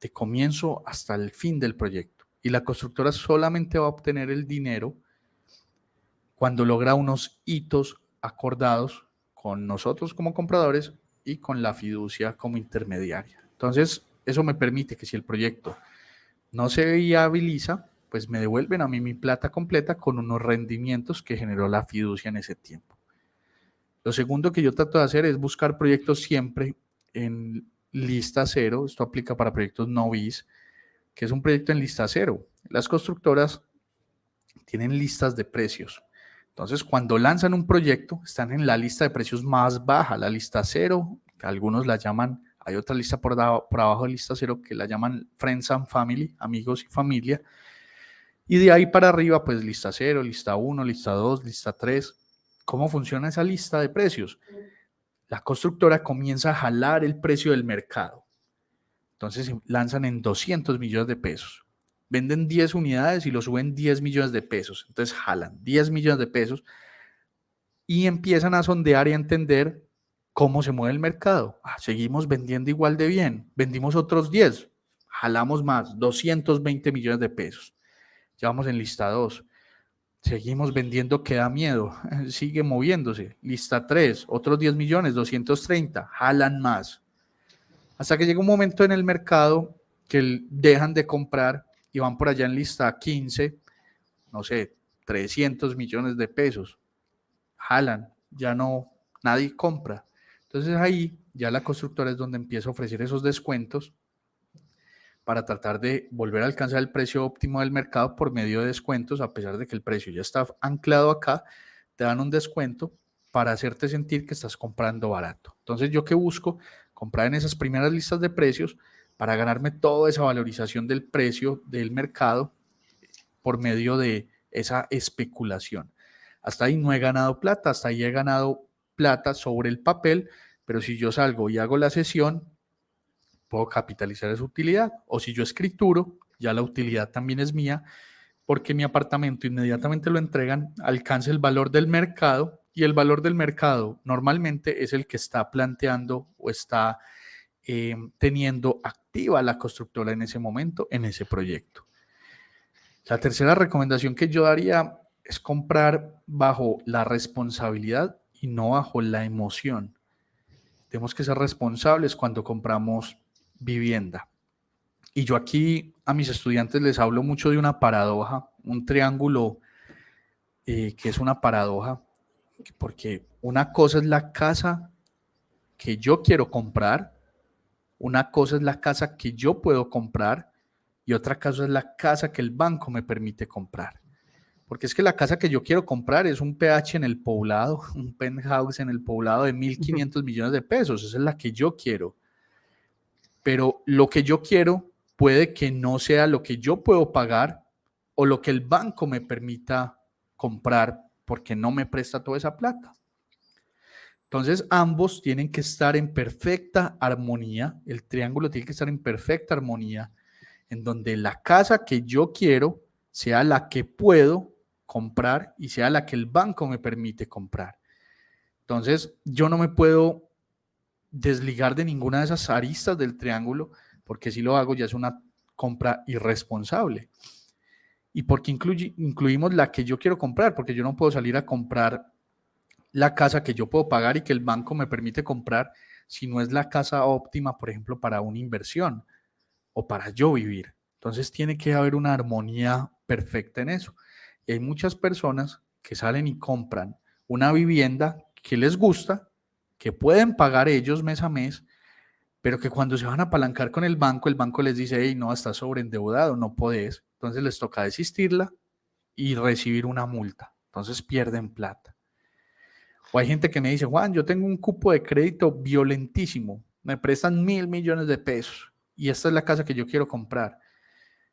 [SPEAKER 2] de comienzo hasta el fin del proyecto. Y la constructora solamente va a obtener el dinero cuando logra unos hitos acordados con nosotros como compradores y con la fiducia como intermediaria. Entonces, eso me permite que si el proyecto no se viabiliza, pues me devuelven a mí mi plata completa con unos rendimientos que generó la fiducia en ese tiempo. Lo segundo que yo trato de hacer es buscar proyectos siempre en lista cero. Esto aplica para proyectos no bis, que es un proyecto en lista cero. Las constructoras tienen listas de precios. Entonces, cuando lanzan un proyecto, están en la lista de precios más baja, la lista cero, que algunos la llaman, hay otra lista por abajo de lista cero que la llaman Friends and Family, amigos y familia. Y de ahí para arriba, pues lista cero, lista 1, lista 2, lista 3. ¿Cómo funciona esa lista de precios? La constructora comienza a jalar el precio del mercado. Entonces se lanzan en 200 millones de pesos. Venden 10 unidades y lo suben 10 millones de pesos. Entonces jalan 10 millones de pesos y empiezan a sondear y a entender cómo se mueve el mercado. Seguimos vendiendo igual de bien. Vendimos otros 10. Jalamos más, 220 millones de pesos. Ya vamos en lista 2. Seguimos vendiendo que da miedo. Sigue moviéndose. Lista 3, otros 10 millones, 230. Jalan más. Hasta que llega un momento en el mercado que dejan de comprar y van por allá en lista 15, no sé, 300 millones de pesos. Jalan, ya no, nadie compra. Entonces ahí ya la constructora es donde empieza a ofrecer esos descuentos para tratar de volver a alcanzar el precio óptimo del mercado por medio de descuentos, a pesar de que el precio ya está anclado acá, te dan un descuento para hacerte sentir que estás comprando barato. Entonces, ¿yo qué busco? Comprar en esas primeras listas de precios para ganarme toda esa valorización del precio del mercado por medio de esa especulación. Hasta ahí no he ganado plata, hasta ahí he ganado plata sobre el papel, pero si yo salgo y hago la sesión, puedo capitalizar esa utilidad. O si yo escrituro, ya la utilidad también es mía, porque mi apartamento inmediatamente lo entregan, alcanza el valor del mercado, y el valor del mercado normalmente es el que está planteando o está teniendo activa la constructora en ese momento, en ese proyecto. La tercera recomendación que yo daría es comprar bajo la responsabilidad y no bajo la emoción. Tenemos que ser responsables cuando compramos vivienda. Y yo aquí a mis estudiantes les hablo mucho de una paradoja, un triángulo que es una paradoja, porque una cosa es la casa que yo quiero comprar, una cosa es la casa que yo puedo comprar y otra cosa es la casa que el banco me permite comprar. Porque es que la casa que yo quiero comprar es un PH en el Poblado, un penthouse en el Poblado de 1.500 millones de pesos. Esa es la que yo quiero. Pero lo que yo quiero puede que no sea lo que yo puedo pagar o lo que el banco me permita comprar porque no me presta toda esa plata. Entonces, ambos tienen que estar en perfecta armonía. El triángulo tiene que estar en perfecta armonía, en donde la casa que yo quiero sea la que puedo comprar y sea la que el banco me permite comprar. Entonces, yo no me puedo desligar de ninguna de esas aristas del triángulo, porque si lo hago ya es una compra irresponsable. ¿Y porque incluimos la que yo quiero comprar? Porque yo no puedo salir a comprar la casa que yo puedo pagar y que el banco me permite comprar si no es la casa óptima, por ejemplo, para una inversión o para yo vivir. Entonces tiene que haber una armonía perfecta en eso. Y hay muchas personas que salen y compran una vivienda que les gusta, que pueden pagar ellos mes a mes, pero que cuando se van a apalancar con el banco les dice, hey, no, estás sobreendeudado, no podés. Entonces les toca desistirla y recibir una multa. Entonces pierden plata. O hay gente que me dice, Juan, yo tengo un cupo de crédito violentísimo, me prestan 1.000 millones de pesos y esta es la casa que yo quiero comprar.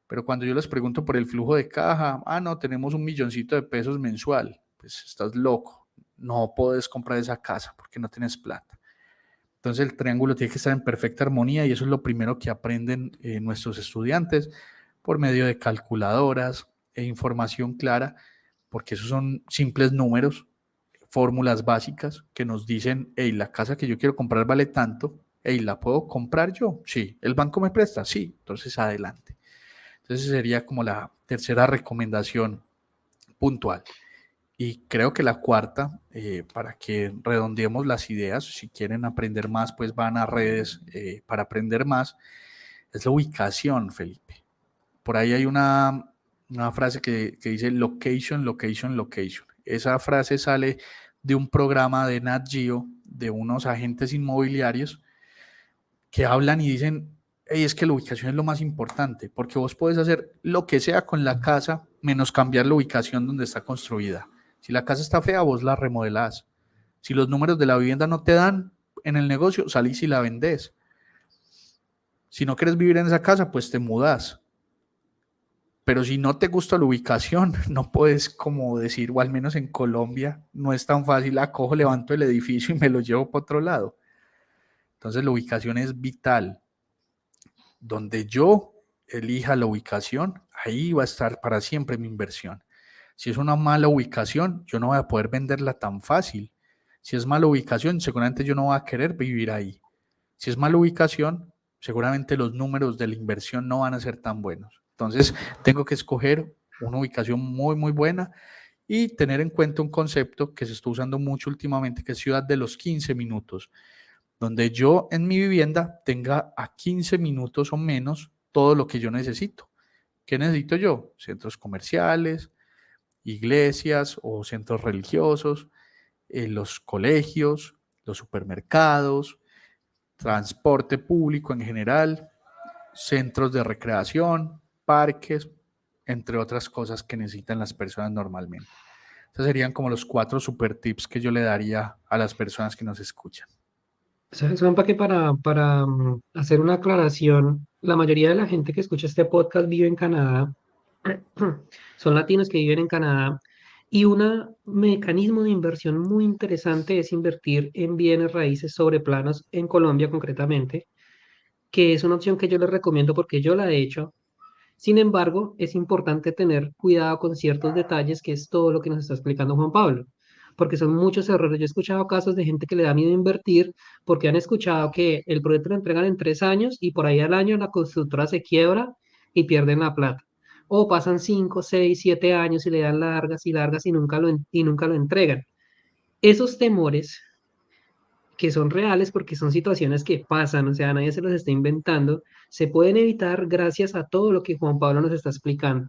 [SPEAKER 2] Pero cuando yo les pregunto por el flujo de caja, no, tenemos 1 milloncito de pesos mensual. Pues estás loco, no puedes comprar esa casa porque no tienes plata. Entonces el triángulo tiene que estar en perfecta armonía y eso es lo primero que aprenden nuestros estudiantes por medio de calculadoras e información clara, porque esos son simples números, fórmulas básicas que nos dicen, hey, la casa que yo quiero comprar vale tanto, hey, ¿la puedo comprar yo? Sí. ¿El banco me presta? Sí. Entonces adelante. Entonces sería como la tercera recomendación puntual. Y creo que la cuarta, para que redondeemos las ideas, si quieren aprender más, pues van a redes para aprender más, es la ubicación, Felipe. Por ahí hay una frase que dice location, location, location. Esa frase sale de un programa de Nat Geo, de unos agentes inmobiliarios que hablan y dicen, hey, es que la ubicación es lo más importante, porque vos puedes hacer lo que sea con la casa, menos cambiar la ubicación donde está construida. Si la casa está fea, vos la remodelás. Si los números de la vivienda no te dan en el negocio, salís y la vendés. Si no quieres vivir en esa casa, pues te mudás. Pero si no te gusta la ubicación, no puedes como decir, o al menos en Colombia, no es tan fácil, cojo, levanto el edificio y me lo llevo para otro lado. Entonces la ubicación es vital. Donde yo elija la ubicación, ahí va a estar para siempre mi inversión. Si es una mala ubicación, yo no voy a poder venderla tan fácil. Si es mala ubicación, seguramente yo no voy a querer vivir ahí. Si es mala ubicación, seguramente los números de la inversión no van a ser tan buenos. Entonces, tengo que escoger una ubicación muy, muy buena y tener en cuenta un concepto que se está usando mucho últimamente, que es ciudad de los 15 minutos, donde yo en mi vivienda tenga a 15 minutos o menos todo lo que yo necesito. ¿Qué necesito yo? Centros comerciales, iglesias o centros religiosos, los colegios, los supermercados, transporte público en general, centros de recreación, parques, entre otras cosas que necesitan las personas normalmente. Esos serían como los 4 super tips que yo le daría a las personas que nos escuchan.
[SPEAKER 1] ¿Sabes, Juanpa, que para hacer una aclaración, la mayoría de la gente que escucha este podcast vive en Canadá, son latinos que viven en Canadá, y un mecanismo de inversión muy interesante es invertir en bienes raíces sobre planos en Colombia concretamente, que es una opción que yo les recomiendo porque yo la he hecho. Sin embargo, es importante tener cuidado con ciertos detalles, que es todo lo que nos está explicando Juan Pablo, porque son muchos errores. Yo he escuchado casos de gente que le da miedo invertir porque han escuchado que el proyecto lo entregan en 3 años y por ahí al año la constructora se quiebra y pierden la plata. O pasan 5, 6, 7 años y le dan largas y largas y nunca lo entregan. Esos temores que son reales porque son situaciones que pasan, o sea, nadie se los está inventando, se pueden evitar gracias a todo lo que Juan Pablo nos está explicando.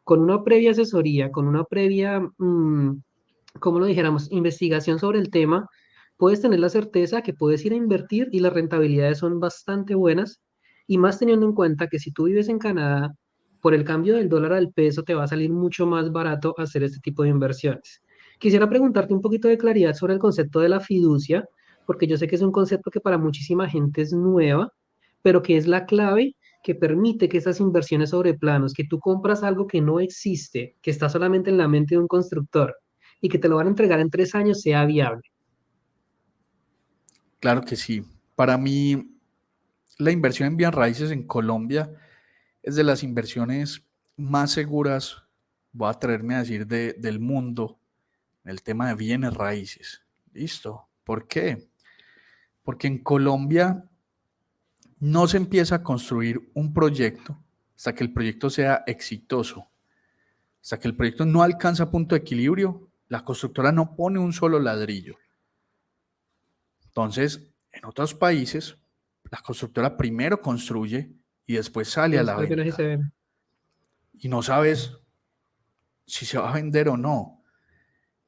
[SPEAKER 1] Con una previa asesoría, con una previa, como lo dijéramos, investigación sobre el tema, puedes tener la certeza que puedes ir a invertir y las rentabilidades son bastante buenas, y más teniendo en cuenta que si tú vives en Canadá, por el cambio del dólar al peso te va a salir mucho más barato hacer este tipo de inversiones. Quisiera preguntarte un poquito de claridad sobre el concepto de la fiducia, porque yo sé que es un concepto que para muchísima gente es nueva, pero que es la clave que permite que esas inversiones sobre planos, que tú compras algo que no existe, que está solamente en la mente de un constructor y que te lo van a entregar en 3 años, sea viable.
[SPEAKER 2] Claro que sí. Para mí, la inversión en bienes raíces en Colombia es de las inversiones más seguras, voy a atreverme a decir, del mundo, en el tema de bienes raíces. ¿Listo? ¿Por qué? Porque en Colombia no se empieza a construir un proyecto hasta que el proyecto sea exitoso. Hasta que el proyecto no alcanza punto de equilibrio, la constructora no pone un solo ladrillo. Entonces, en otros países, la constructora primero construye y después
[SPEAKER 1] Y
[SPEAKER 2] sale a la
[SPEAKER 1] después viene y se
[SPEAKER 2] venta.
[SPEAKER 1] ven.
[SPEAKER 2] Y no sabes si se va a vender o no.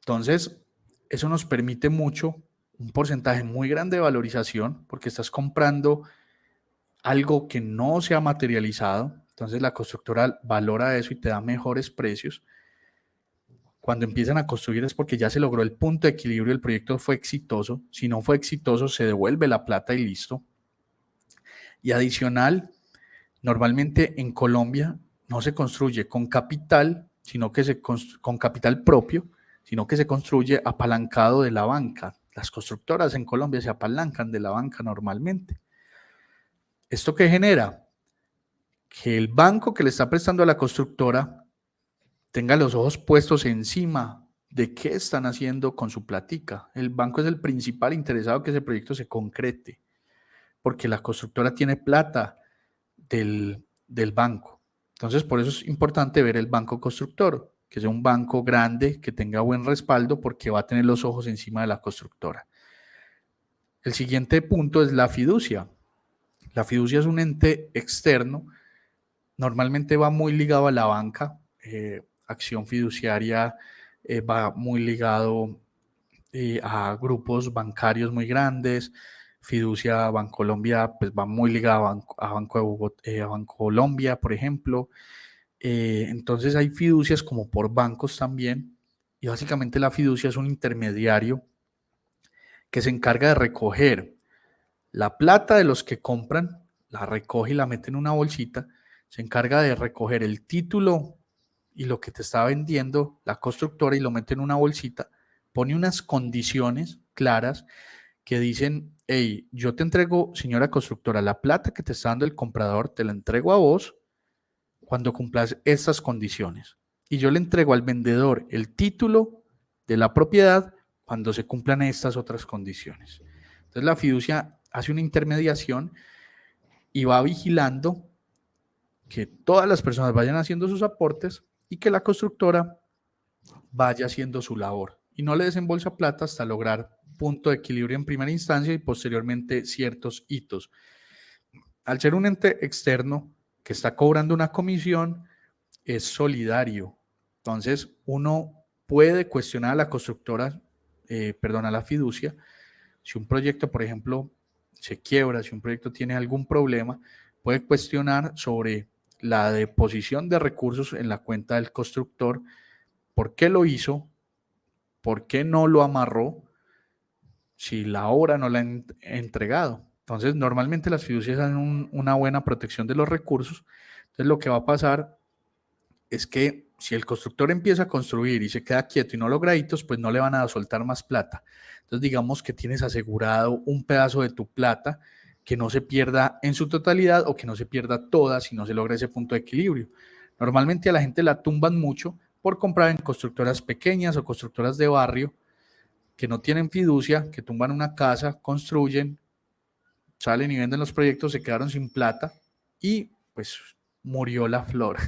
[SPEAKER 2] Entonces, eso nos permite mucho, un porcentaje muy grande de valorización, porque estás comprando algo que no se ha materializado. Entonces, la constructora valora eso y te da mejores precios. Cuando empiezan a construir es porque ya se logró el punto de equilibrio, el proyecto fue exitoso. Si no fue exitoso, se devuelve la plata y listo. Y adicional, normalmente en Colombia no se construye con capital, sino que con capital propio, sino que se construye apalancado de la banca. Las constructoras en Colombia se apalancan de la banca normalmente. ¿Esto qué genera? Que el banco que le está prestando a la constructora tenga los ojos puestos encima de qué están haciendo con su platica. El banco es el principal interesado que ese proyecto se concrete, porque la constructora tiene plata del banco. Entonces, por eso es importante ver el banco constructor, que sea un banco grande, que tenga buen respaldo, porque va a tener los ojos encima de la constructora. El siguiente punto es la fiducia. La fiducia es un ente externo, normalmente va muy ligado a la banca, acción fiduciaria va muy ligado a grupos bancarios muy grandes. Fiducia Bancolombia pues va muy ligada a Banco de Bogotá, a Bancolombia, por ejemplo. Entonces hay fiducias como por bancos también. Y básicamente la fiducia es un intermediario que se encarga de recoger la plata de los que compran, la recoge y la mete en una bolsita, se encarga de recoger el título y lo que te está vendiendo la constructora y lo mete en una bolsita, pone unas condiciones claras que dicen, hey, yo te entrego, señora constructora, la plata que te está dando el comprador, te la entrego a vos cuando cumplas estas condiciones. Y yo le entrego al vendedor el título de la propiedad cuando se cumplan estas otras condiciones. Entonces la fiducia hace una intermediación y va vigilando que todas las personas vayan haciendo sus aportes y que la constructora vaya haciendo su labor y no le desembolsa plata hasta lograr punto de equilibrio en primera instancia y posteriormente ciertos hitos. Al ser un ente externo que está cobrando una comisión, es solidario. Entonces, uno puede cuestionar a la constructora, perdón, a la fiducia, si un proyecto, por ejemplo, se quiebra, si un proyecto tiene algún problema, puede cuestionar sobre la deposición de recursos en la cuenta del constructor, por qué lo hizo, por qué no lo amarró, si la obra no la han entregado. Entonces, normalmente las fiducias dan una buena protección de los recursos. Entonces, lo que va a pasar es que si el constructor empieza a construir y se queda quieto y no logra hitos, pues no le van a soltar más plata. Entonces, digamos que tienes asegurado un pedazo de tu plata que no se pierda en su totalidad o que no se pierda toda si no se logra ese punto de equilibrio. Normalmente a la gente la tumban mucho por comprar en constructoras pequeñas o constructoras de barrio que no tienen fiducia, que tumban una casa, construyen, salen y venden los proyectos, se quedaron sin plata y pues murió la flor,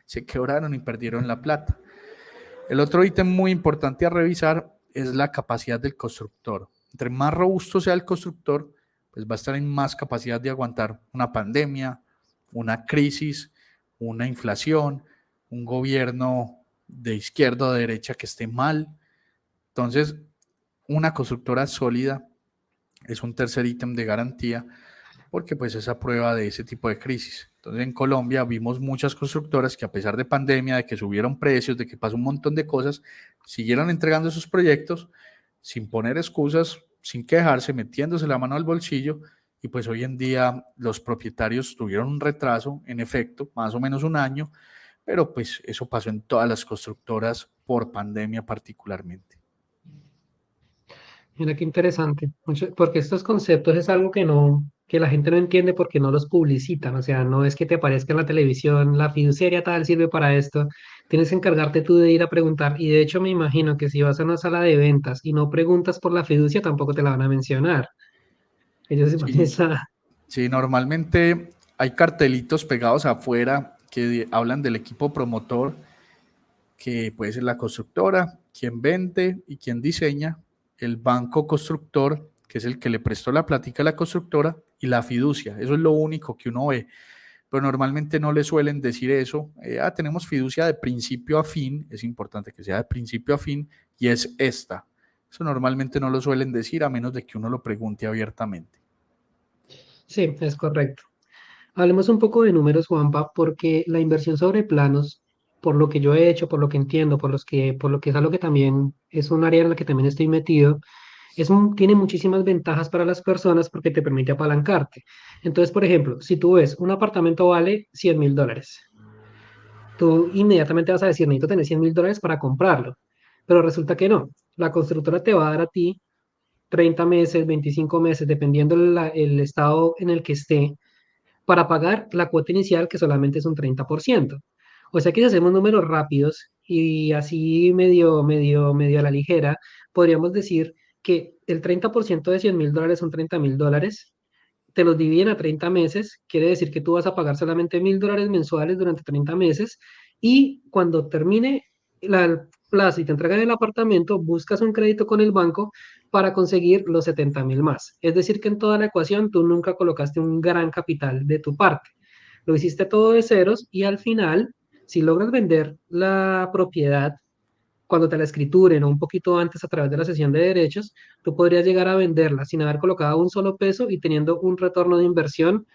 [SPEAKER 2] se quebraron y perdieron la plata. El otro ítem muy importante a revisar es la capacidad del constructor. Entre más robusto sea el constructor, pues va a estar en más capacidad de aguantar una pandemia, una crisis, una inflación, un gobierno de izquierda o de derecha que esté mal. Entonces, una constructora sólida es un tercer ítem de garantía porque pues es a prueba de ese tipo de crisis. Entonces en Colombia vimos muchas constructoras que a pesar de pandemia, de que subieron precios, de que pasó un montón de cosas, siguieron entregando sus proyectos sin poner excusas, sin quejarse, metiéndose la mano al bolsillo y pues hoy en día los propietarios tuvieron un retraso, en efecto, más o menos un año, pero pues eso pasó en todas las constructoras por pandemia particularmente.
[SPEAKER 1] Mira qué interesante, porque estos conceptos es algo que la gente no entiende porque no los publicitan, o sea, no es que te aparezca en la televisión, la fiduciaria tal sirve para esto, tienes que encargarte tú de ir a preguntar, y de hecho me imagino que si vas a una sala de ventas y no preguntas por la fiducia, tampoco te la van a mencionar. Ellos se van
[SPEAKER 2] Sí,
[SPEAKER 1] esa...
[SPEAKER 2] sí, normalmente hay cartelitos pegados afuera que hablan del equipo promotor, que puede ser la constructora, quien vende y quien diseña, el banco constructor, que es el que le prestó la plática a la constructora, y la fiducia. Eso es lo único que uno ve. Pero normalmente no le suelen decir eso. Tenemos fiducia de principio a fin, es importante que sea de principio a fin, y es esta. Eso normalmente no lo suelen decir a menos de que uno lo pregunte abiertamente.
[SPEAKER 1] Sí, es correcto. Hablemos un poco de números, Juanpa, porque la inversión sobre planos, por lo que yo he hecho, por lo que entiendo, por lo que es algo que también es un área en la que también estoy metido, tiene muchísimas ventajas para las personas porque te permite apalancarte. Entonces, por ejemplo, si tú ves un apartamento vale $100.000, tú inmediatamente vas a decir, necesito tener $100.000 para comprarlo, pero resulta que no. La constructora te va a dar a ti 30 meses, 25 meses, dependiendo el estado en el que esté para pagar la cuota inicial, que solamente es un 30%. O sea que si hacemos números rápidos y así medio a la ligera, podríamos decir que el 30% de $100.000 son $30.000, te los dividen a 30 meses, quiere decir que tú vas a pagar solamente $1.000 mensuales durante 30 meses y cuando termine el plazo y te entregan el apartamento, buscas un crédito con el banco para conseguir los 70.000 más. Es decir, que en toda la ecuación tú nunca colocaste un gran capital de tu parte. Lo hiciste todo de ceros y al final, si logras vender la propiedad cuando te la escrituren o un poquito antes a través de la sesión de derechos, tú podrías llegar a venderla sin haber colocado un solo peso y teniendo un retorno de inversión.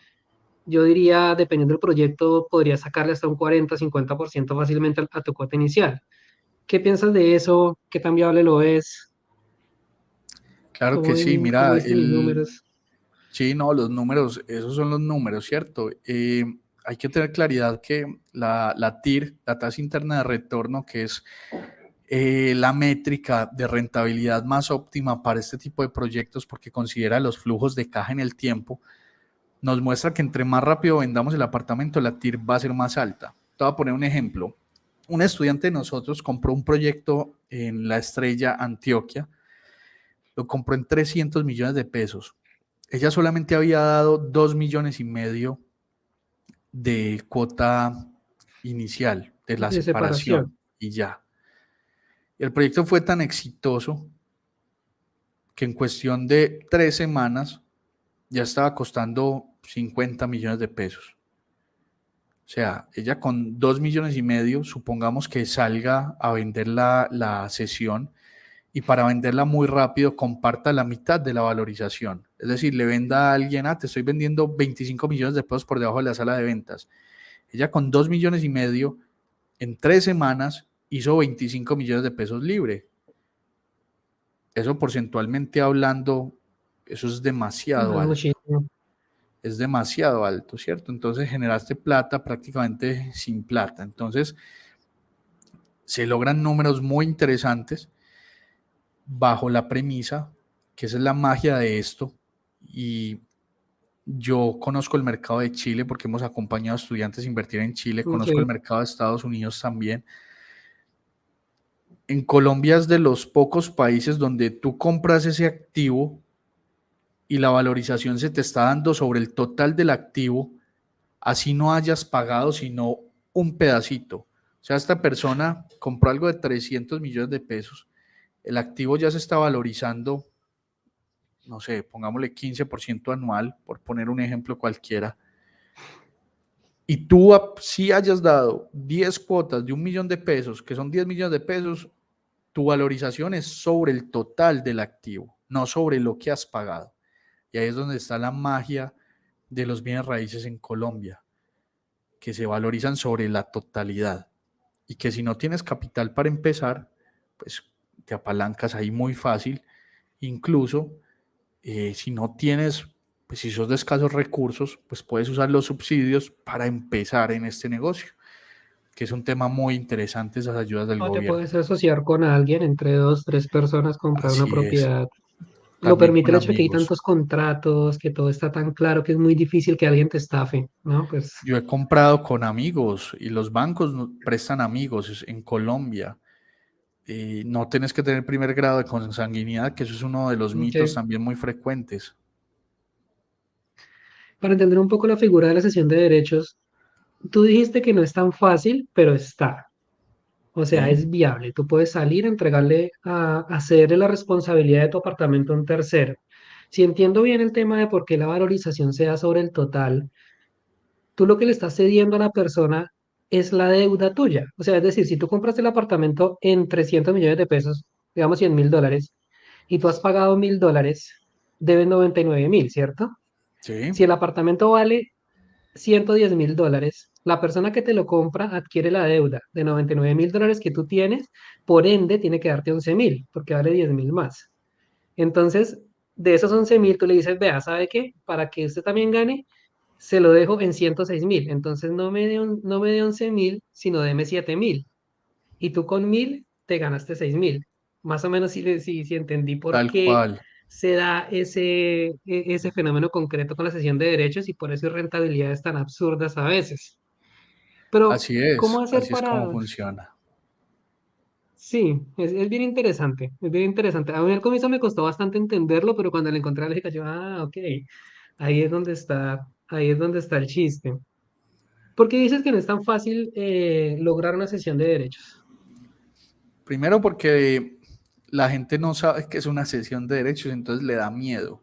[SPEAKER 1] Yo diría, dependiendo del proyecto, podrías sacarle hasta un 40-50% fácilmente a tu cuota inicial. ¿Qué piensas de eso? ¿Qué tan viable lo es?
[SPEAKER 2] Claro
[SPEAKER 1] ¿Cómo,
[SPEAKER 2] que sí,
[SPEAKER 1] cómo
[SPEAKER 2] mira,
[SPEAKER 1] viste mis números?
[SPEAKER 2] sí, no, los números, esos son los números, ¿cierto? Hay que tener claridad que la TIR, la tasa interna de retorno, que es la métrica de rentabilidad más óptima para este tipo de proyectos porque considera los flujos de caja en el tiempo, nos muestra que entre más rápido vendamos el apartamento, la TIR va a ser más alta. Te voy a poner un ejemplo. Un estudiante de nosotros compró un proyecto en La Estrella, Antioquia, lo compró en 300 millones de pesos. Ella solamente había dado 2,5 millones de cuota inicial de la
[SPEAKER 1] De separación.
[SPEAKER 2] separación y ya. El proyecto fue tan exitoso que en cuestión de 3 semanas ya estaba costando 50 millones de pesos. O sea, ella con 2,5 millones, supongamos que salga a vender la sesión y para venderla muy rápido comparta la mitad de la valorización. Es decir, le venda a alguien, te estoy vendiendo 25 millones de pesos por debajo de la sala de ventas. Ella con 2,5 millones en 3 semanas hizo 25 millones de pesos libre. Eso porcentualmente hablando, eso es demasiado
[SPEAKER 1] Es
[SPEAKER 2] alto.
[SPEAKER 1] muchísimo.
[SPEAKER 2] Es demasiado alto, ¿cierto? Entonces generaste plata prácticamente sin plata. Entonces se logran números muy interesantes bajo la premisa, que esa es la magia de esto. Y yo conozco el mercado de Chile porque hemos acompañado a estudiantes a invertir en Chile, conozco el
[SPEAKER 1] Sí,
[SPEAKER 2] mercado de Estados Unidos también. En Colombia es de los pocos países donde tú compras ese activo y la valorización se te está dando sobre el total del activo, así no hayas pagado sino un pedacito. O sea, esta persona compró algo de 300 millones de pesos, el activo ya se está valorizando, no sé, pongámosle 15% anual, por poner un ejemplo cualquiera, y tú si hayas dado 10 cuotas de 1 millón de pesos, que son 10 millones de pesos, tu valorización es sobre el total del activo, no sobre lo que has pagado. Y ahí es donde está la magia de los bienes raíces en Colombia, que se valorizan sobre la totalidad. Y que si no tienes capital para empezar, pues te apalancas ahí muy fácil. Incluso si no tienes, pues si sos de escasos recursos, pues puedes usar los subsidios para empezar en este negocio, que es un tema muy interesante, esas ayudas del
[SPEAKER 1] o te
[SPEAKER 2] gobierno.
[SPEAKER 1] puedes asociar con alguien, entre dos, tres personas, comprar una
[SPEAKER 2] Así es,
[SPEAKER 1] propiedad. Lo
[SPEAKER 2] también
[SPEAKER 1] permite
[SPEAKER 2] con
[SPEAKER 1] el hecho de que hay
[SPEAKER 2] amigos.
[SPEAKER 1] tantos contratos, que todo está tan claro que es muy difícil que alguien te estafe, ¿no? Pues,
[SPEAKER 2] Yo he comprado con amigos y los bancos prestan amigos en Colombia. No tienes que tener primer grado de consanguinidad, que eso es uno de los mitos
[SPEAKER 1] sí.
[SPEAKER 2] también muy frecuentes.
[SPEAKER 1] Para entender un poco la figura de la cesión de derechos, tú dijiste que no es tan fácil, pero está. O sea,
[SPEAKER 2] ¿sí?
[SPEAKER 1] es viable. Tú puedes salir, entregarle a cederle la responsabilidad de tu apartamento a un tercero. Si entiendo bien el tema de por qué la valorización se da sobre el total, tú lo que le estás cediendo a la persona es la deuda tuya. O sea, es decir, si tú compraste el apartamento en 300 millones de pesos, digamos 100.000 dólares, y tú has pagado 1.000 dólares, debes 99.000, ¿cierto?
[SPEAKER 2] Sí,
[SPEAKER 1] Si el apartamento vale 110.000 dólares, la persona que te lo compra adquiere la deuda de 99.000 dólares que tú tienes, por ende tiene que darte 11.000, porque vale 10.000 más. Entonces, de esos 11.000, tú le dices, vea, ¿sabe qué? Para que usted también gane, se lo dejo en 106.000. Entonces, no me dé 11.000, sino deme 7.000. Y tú con 1.000 te ganaste 6.000. Más o menos si entendí por
[SPEAKER 2] tal
[SPEAKER 1] qué
[SPEAKER 2] cual.
[SPEAKER 1] se da ese fenómeno concreto con la cesión de derechos y por eso hay rentabilidades tan absurdas a veces. Pero, ¿cómo hacer
[SPEAKER 2] Así es como
[SPEAKER 1] para...?
[SPEAKER 2] funciona.
[SPEAKER 1] Sí, es bien interesante, es bien interesante. A mí al comienzo me costó bastante entenderlo, pero cuando le encontré la lógica, yo, ok, ahí es donde está el chiste. ¿Por qué dices que no es tan fácil lograr una cesión de derechos?
[SPEAKER 2] Primero porque la gente no sabe que es una cesión de derechos, entonces le da miedo.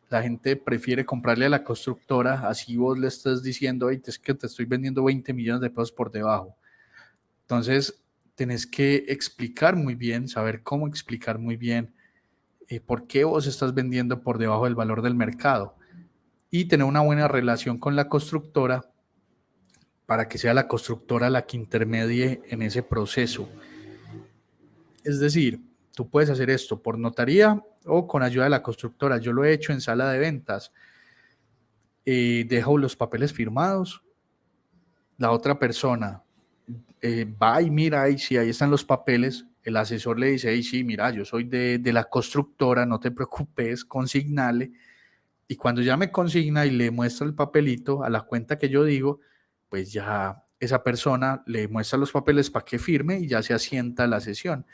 [SPEAKER 2] La gente prefiere comprarle a la constructora, así vos le estás diciendo, "Ey, es que te estoy vendiendo 20 millones de pesos por debajo". Entonces, tenés que explicar muy bien, saber cómo explicar muy bien por qué vos estás vendiendo por debajo del valor del mercado y tener una buena relación con la constructora para que sea la constructora la que intermedie en ese proceso. Es decir, tú puedes hacer esto por notaría o con ayuda de la constructora. Yo lo he hecho en sala de ventas. Dejo los papeles firmados, la otra persona va y mira, y si ahí están los papeles, el asesor le dice, hey, sí, mira, yo soy de la constructora, no te preocupes, consignale. Y cuando ya me consigna y le muestra el papelito a la cuenta que yo digo, pues ya esa persona le muestra los papeles para que firme y ya se asienta la sesión.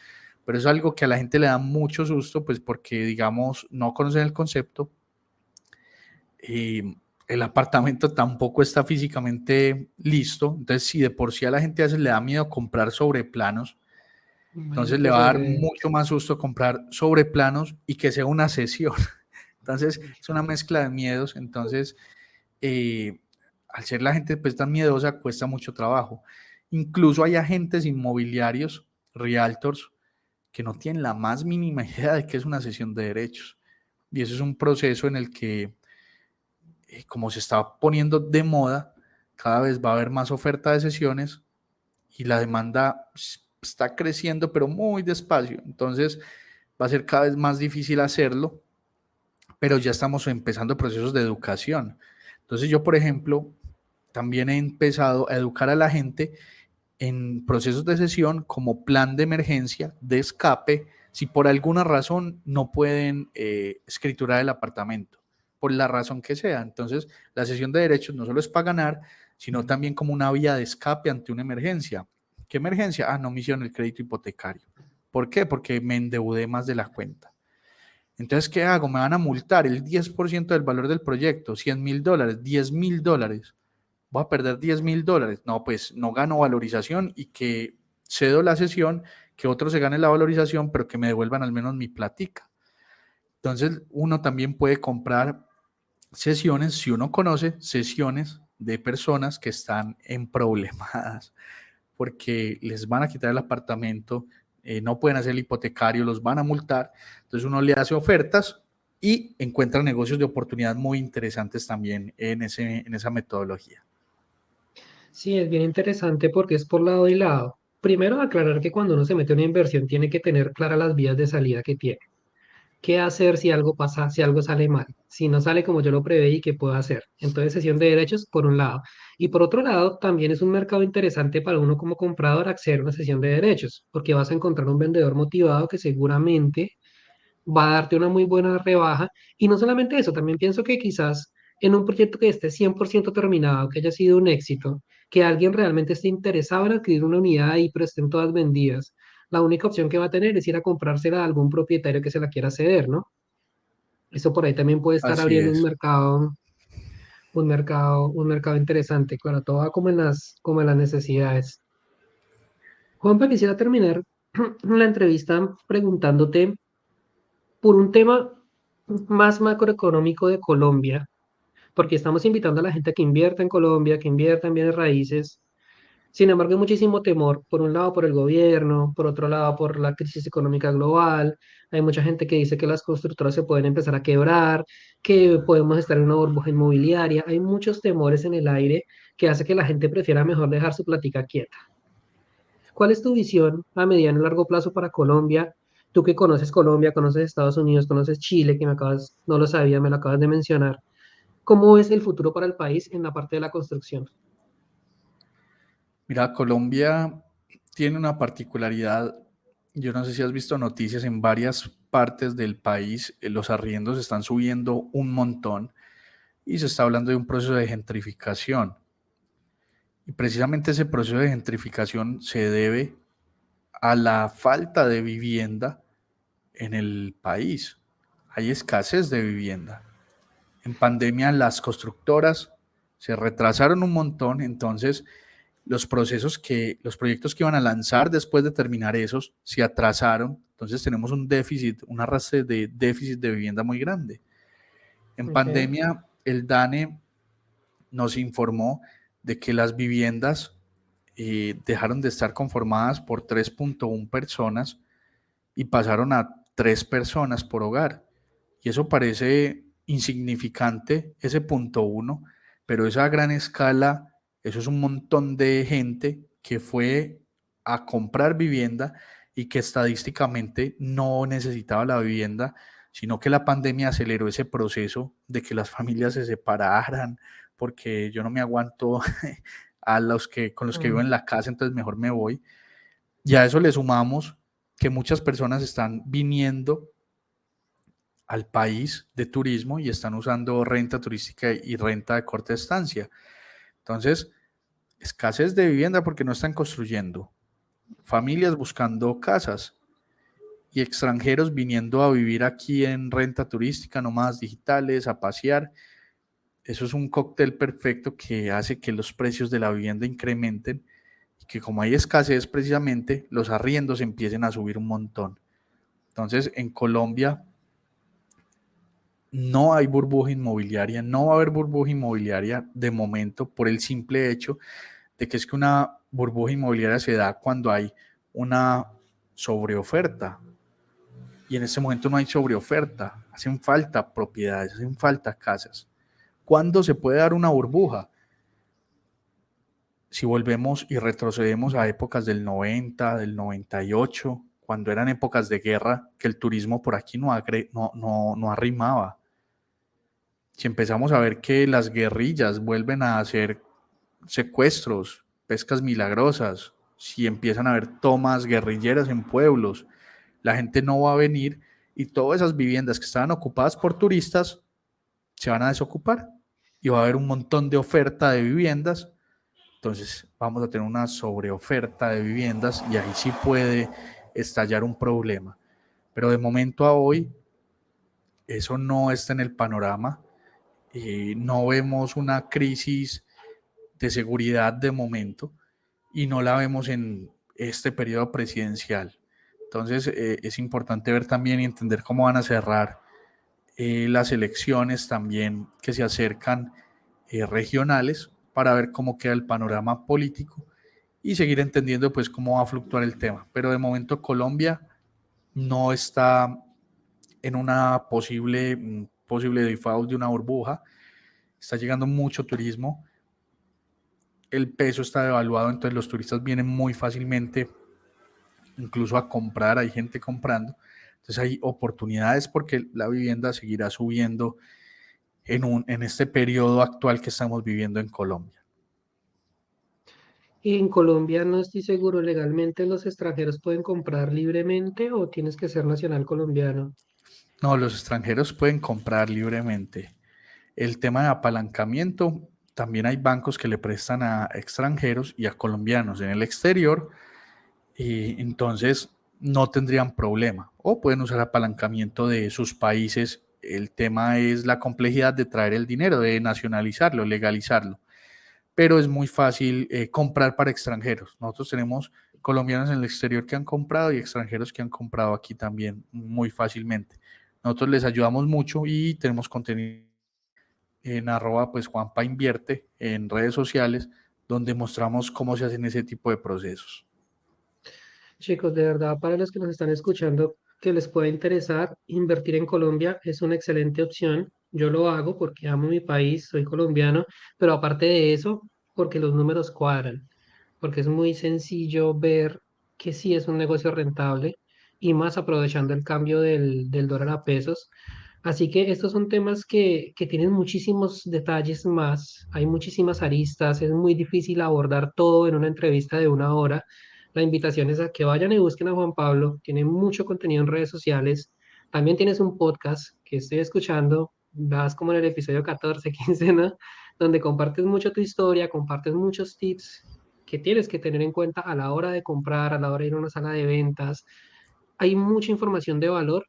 [SPEAKER 2] Pero es algo que a la gente le da mucho susto, pues porque, digamos, no conocen el concepto. El apartamento tampoco está físicamente listo. Entonces, si de por sí a la gente a veces le da miedo comprar sobre planos, entonces le
[SPEAKER 1] Imagínate
[SPEAKER 2] va a dar
[SPEAKER 1] sobre...
[SPEAKER 2] mucho más susto comprar sobre planos y que sea una sesión. Entonces, es una mezcla de miedos. Entonces, eh, al ser la gente pues tan miedosa, cuesta mucho trabajo. Incluso hay agentes inmobiliarios, realtors, que no tienen la más mínima idea de qué es una cesión de derechos. Y eso es un proceso en el que, como se está poniendo de moda, cada vez va a haber más oferta de sesiones y la demanda está creciendo, pero muy despacio. Entonces va a ser cada vez más difícil hacerlo, pero ya estamos empezando procesos de educación. Entonces yo, por ejemplo, también he empezado a educar a la gente en procesos de sesión como plan de emergencia, de escape, si por alguna razón no pueden escriturar el apartamento, por la razón que sea. Entonces, la sesión de derechos no solo es para ganar, sino también como una vía de escape ante una emergencia. ¿Qué emergencia? Ah, no me hicieron el crédito hipotecario. ¿Por qué? Porque me endeudé más de la cuenta. Entonces, ¿qué hago? Me van a multar el 10% del valor del proyecto, 100.000 dólares, 10.000 dólares. Voy a perder 10.000 dólares. No, pues no gano valorización y que cedo la sesión, que otro se gane la valorización, pero que me devuelvan al menos mi platica. Entonces, uno también puede comprar sesiones, si uno conoce sesiones de personas que están en problemadas porque les van a quitar el apartamento, no pueden hacer el hipotecario, los van a multar. Entonces uno le hace ofertas y encuentra negocios de oportunidad muy interesantes también en esa metodología.
[SPEAKER 1] Sí, es bien interesante porque es por lado y lado. Primero, aclarar que cuando uno se mete a una inversión tiene que tener claras las vías de salida que tiene. ¿Qué hacer si algo pasa, si algo sale mal? Si no sale como yo lo preveí, ¿qué puedo hacer? Entonces, cesión de derechos por un lado. Y por otro lado, también es un mercado interesante para uno como comprador acceder a una cesión de derechos, porque vas a encontrar un vendedor motivado que seguramente va a darte una muy buena rebaja. Y no solamente eso, también pienso que quizás en un proyecto que esté 100% terminado, que haya sido un éxito, que alguien realmente esté interesado en adquirir una unidad ahí, pero estén todas vendidas, la única opción que va a tener es ir a comprársela a algún propietario que se la quiera ceder, ¿no? Eso por ahí también puede estar
[SPEAKER 2] Así
[SPEAKER 1] abriendo un
[SPEAKER 2] es.
[SPEAKER 1] mercado, un mercado interesante. Claro, todo va como en las necesidades. Juanpa, quisiera terminar la entrevista preguntándote por un tema más macroeconómico de Colombia, porque estamos invitando a la gente a que invierta en Colombia, que invierta en bienes raíces. Sin embargo, hay muchísimo temor, por un lado por el gobierno, por otro lado por la crisis económica global. Hay mucha gente que dice que las constructoras se pueden empezar a quebrar, que podemos estar en una burbuja inmobiliaria. Hay muchos temores en el aire que hace que la gente prefiera mejor dejar su plática quieta. ¿Cuál es tu visión a mediano y largo plazo para Colombia? Tú que conoces Colombia, conoces Estados Unidos, conoces Chile, que no lo sabía, me lo acabas de mencionar. ¿Cómo es el futuro para el país en la parte de la construcción?
[SPEAKER 2] Mira, Colombia tiene una particularidad. Yo no sé si has visto noticias en varias partes del país, los arriendos están subiendo un montón y se está hablando de un proceso de gentrificación. Y precisamente ese proceso de gentrificación se debe a la falta de vivienda en el país. Hay escasez de vivienda. En pandemia las constructoras se retrasaron un montón, entonces los proyectos que iban a lanzar después de terminar esos se atrasaron, entonces tenemos un déficit, un arrastre de déficit de vivienda muy grande. En
[SPEAKER 1] Ok.
[SPEAKER 2] pandemia, el DANE nos informó de que las viviendas dejaron de estar conformadas por 3.1 personas y pasaron a 3 personas por hogar. Y eso parece insignificante, ese punto uno, pero esa gran escala, eso es un montón de gente que fue a comprar vivienda y que estadísticamente no necesitaba la vivienda, sino que la pandemia aceleró ese proceso de que las familias se separaran, porque yo no me aguanto con los que vivo
[SPEAKER 1] Mm,
[SPEAKER 2] en la casa, entonces mejor me voy. Y a eso le sumamos que muchas personas están viniendo al país de turismo y están usando renta turística y renta de corta estancia. Entonces, escasez de vivienda porque no están construyendo, familias buscando casas y extranjeros viniendo a vivir aquí en renta turística, nómadas digitales, a pasear. Eso es un cóctel perfecto que hace que los precios de la vivienda incrementen y que como hay escasez precisamente, los arriendos empiecen a subir un montón. Entonces, en Colombia no hay burbuja inmobiliaria, no va a haber burbuja inmobiliaria de momento por el simple hecho de que es que una burbuja inmobiliaria se da cuando hay una sobreoferta y en este momento no hay sobreoferta, hacen falta propiedades, hacen falta casas. ¿Cuándo se puede dar una burbuja? Si volvemos y retrocedemos a épocas del 90, del 98, cuando eran épocas de guerra, que el turismo por aquí no arrimaba. Si empezamos a ver que las guerrillas vuelven a hacer secuestros, pescas milagrosas, si empiezan a haber tomas guerrilleras en pueblos, la gente no va a venir y todas esas viviendas que estaban ocupadas por turistas se van a desocupar y va a haber un montón de oferta de viviendas. Entonces vamos a tener una sobreoferta de viviendas y ahí sí puede estallar un problema. Pero de momento a hoy eso no está en el panorama. No vemos una crisis de seguridad de momento y no la vemos en este periodo presidencial. Entonces es importante ver también y entender cómo van a cerrar las elecciones también que se acercan regionales para ver cómo queda el panorama político y seguir entendiendo pues cómo va a fluctuar el tema. Pero de momento Colombia no está en una posible default de una burbuja, está llegando mucho turismo, el peso está devaluado, entonces los turistas vienen muy fácilmente incluso a comprar, hay gente comprando, entonces hay oportunidades porque la vivienda seguirá subiendo en este periodo actual que estamos viviendo en Colombia.
[SPEAKER 1] En Colombia no estoy seguro, legalmente los extranjeros pueden comprar libremente o tienes que ser nacional colombiano.
[SPEAKER 2] No, los extranjeros pueden comprar libremente. El tema de apalancamiento, también hay bancos que le prestan a extranjeros y a colombianos en el exterior y entonces no tendrían problema o pueden usar apalancamiento de sus países el tema es la complejidad de traer el dinero, de nacionalizarlo, legalizarlo. Pero es muy fácil comprar para extranjeros. Nosotros tenemos colombianos en el exterior que han comprado y extranjeros que han comprado aquí también muy fácilmente. Nosotros les ayudamos mucho y tenemos contenido en arroba pues Juanpa Invierte en redes sociales donde mostramos cómo se hacen ese tipo de procesos.
[SPEAKER 1] Chicos, de verdad, para los que nos están escuchando, que les pueda interesar, invertir en Colombia es una excelente opción. Yo lo hago porque amo mi país, soy colombiano, pero aparte de eso, porque los números cuadran, porque es muy sencillo ver que sí es un negocio rentable y más aprovechando el cambio del dólar a pesos. Así que estos son temas que tienen muchísimos detalles más, hay muchísimas aristas, es muy difícil abordar todo en una entrevista de una hora. La invitación es a que vayan y busquen a Juan Pablo, tiene mucho contenido en redes sociales, también tienes un podcast que estoy escuchando, vas como en el episodio 14, 15, ¿no? Donde compartes mucho tu historia, compartes muchos tips que tienes que tener en cuenta a la hora de comprar, a la hora de ir a una sala de ventas. Hay mucha información de valor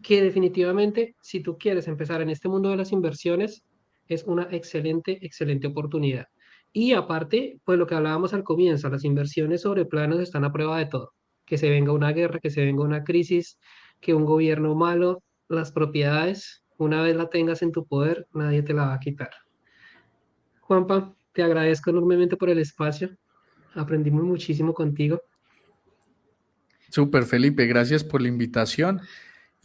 [SPEAKER 1] que definitivamente, si tú quieres empezar en este mundo de las inversiones, es una excelente, excelente oportunidad. Y aparte, pues lo que hablábamos al comienzo, las inversiones sobre planos están a prueba de todo. Que se venga una guerra, que se venga una crisis, que un gobierno malo, las propiedades, una vez la tengas en tu poder, nadie te la va a quitar. Juanpa, te agradezco enormemente por el espacio. Aprendimos muchísimo contigo.
[SPEAKER 2] Súper Felipe, gracias por la invitación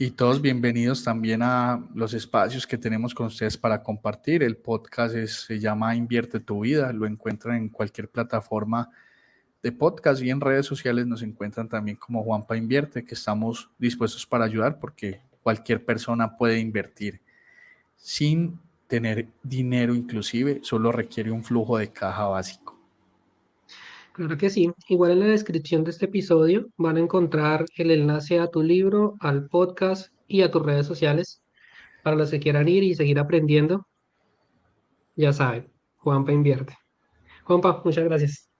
[SPEAKER 2] y todos bienvenidos también a los espacios que tenemos con ustedes para compartir. El podcast se llama Invierte tu vida, lo encuentran en cualquier plataforma de podcast y en redes sociales nos encuentran también como Juanpa Invierte, que estamos dispuestos para ayudar porque cualquier persona puede invertir sin tener dinero inclusive, solo requiere un flujo de caja básico.
[SPEAKER 1] Claro que sí. Igual en la descripción de este episodio van a encontrar el enlace a tu libro, al podcast y a tus redes sociales para los que quieran ir y seguir aprendiendo. Ya saben, Juanpa invierte. Juanpa, muchas gracias.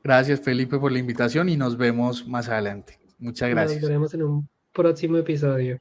[SPEAKER 2] Gracias Felipe por la invitación y nos vemos más adelante. Muchas
[SPEAKER 1] Nos
[SPEAKER 2] gracias.
[SPEAKER 1] veremos en un próximo episodio.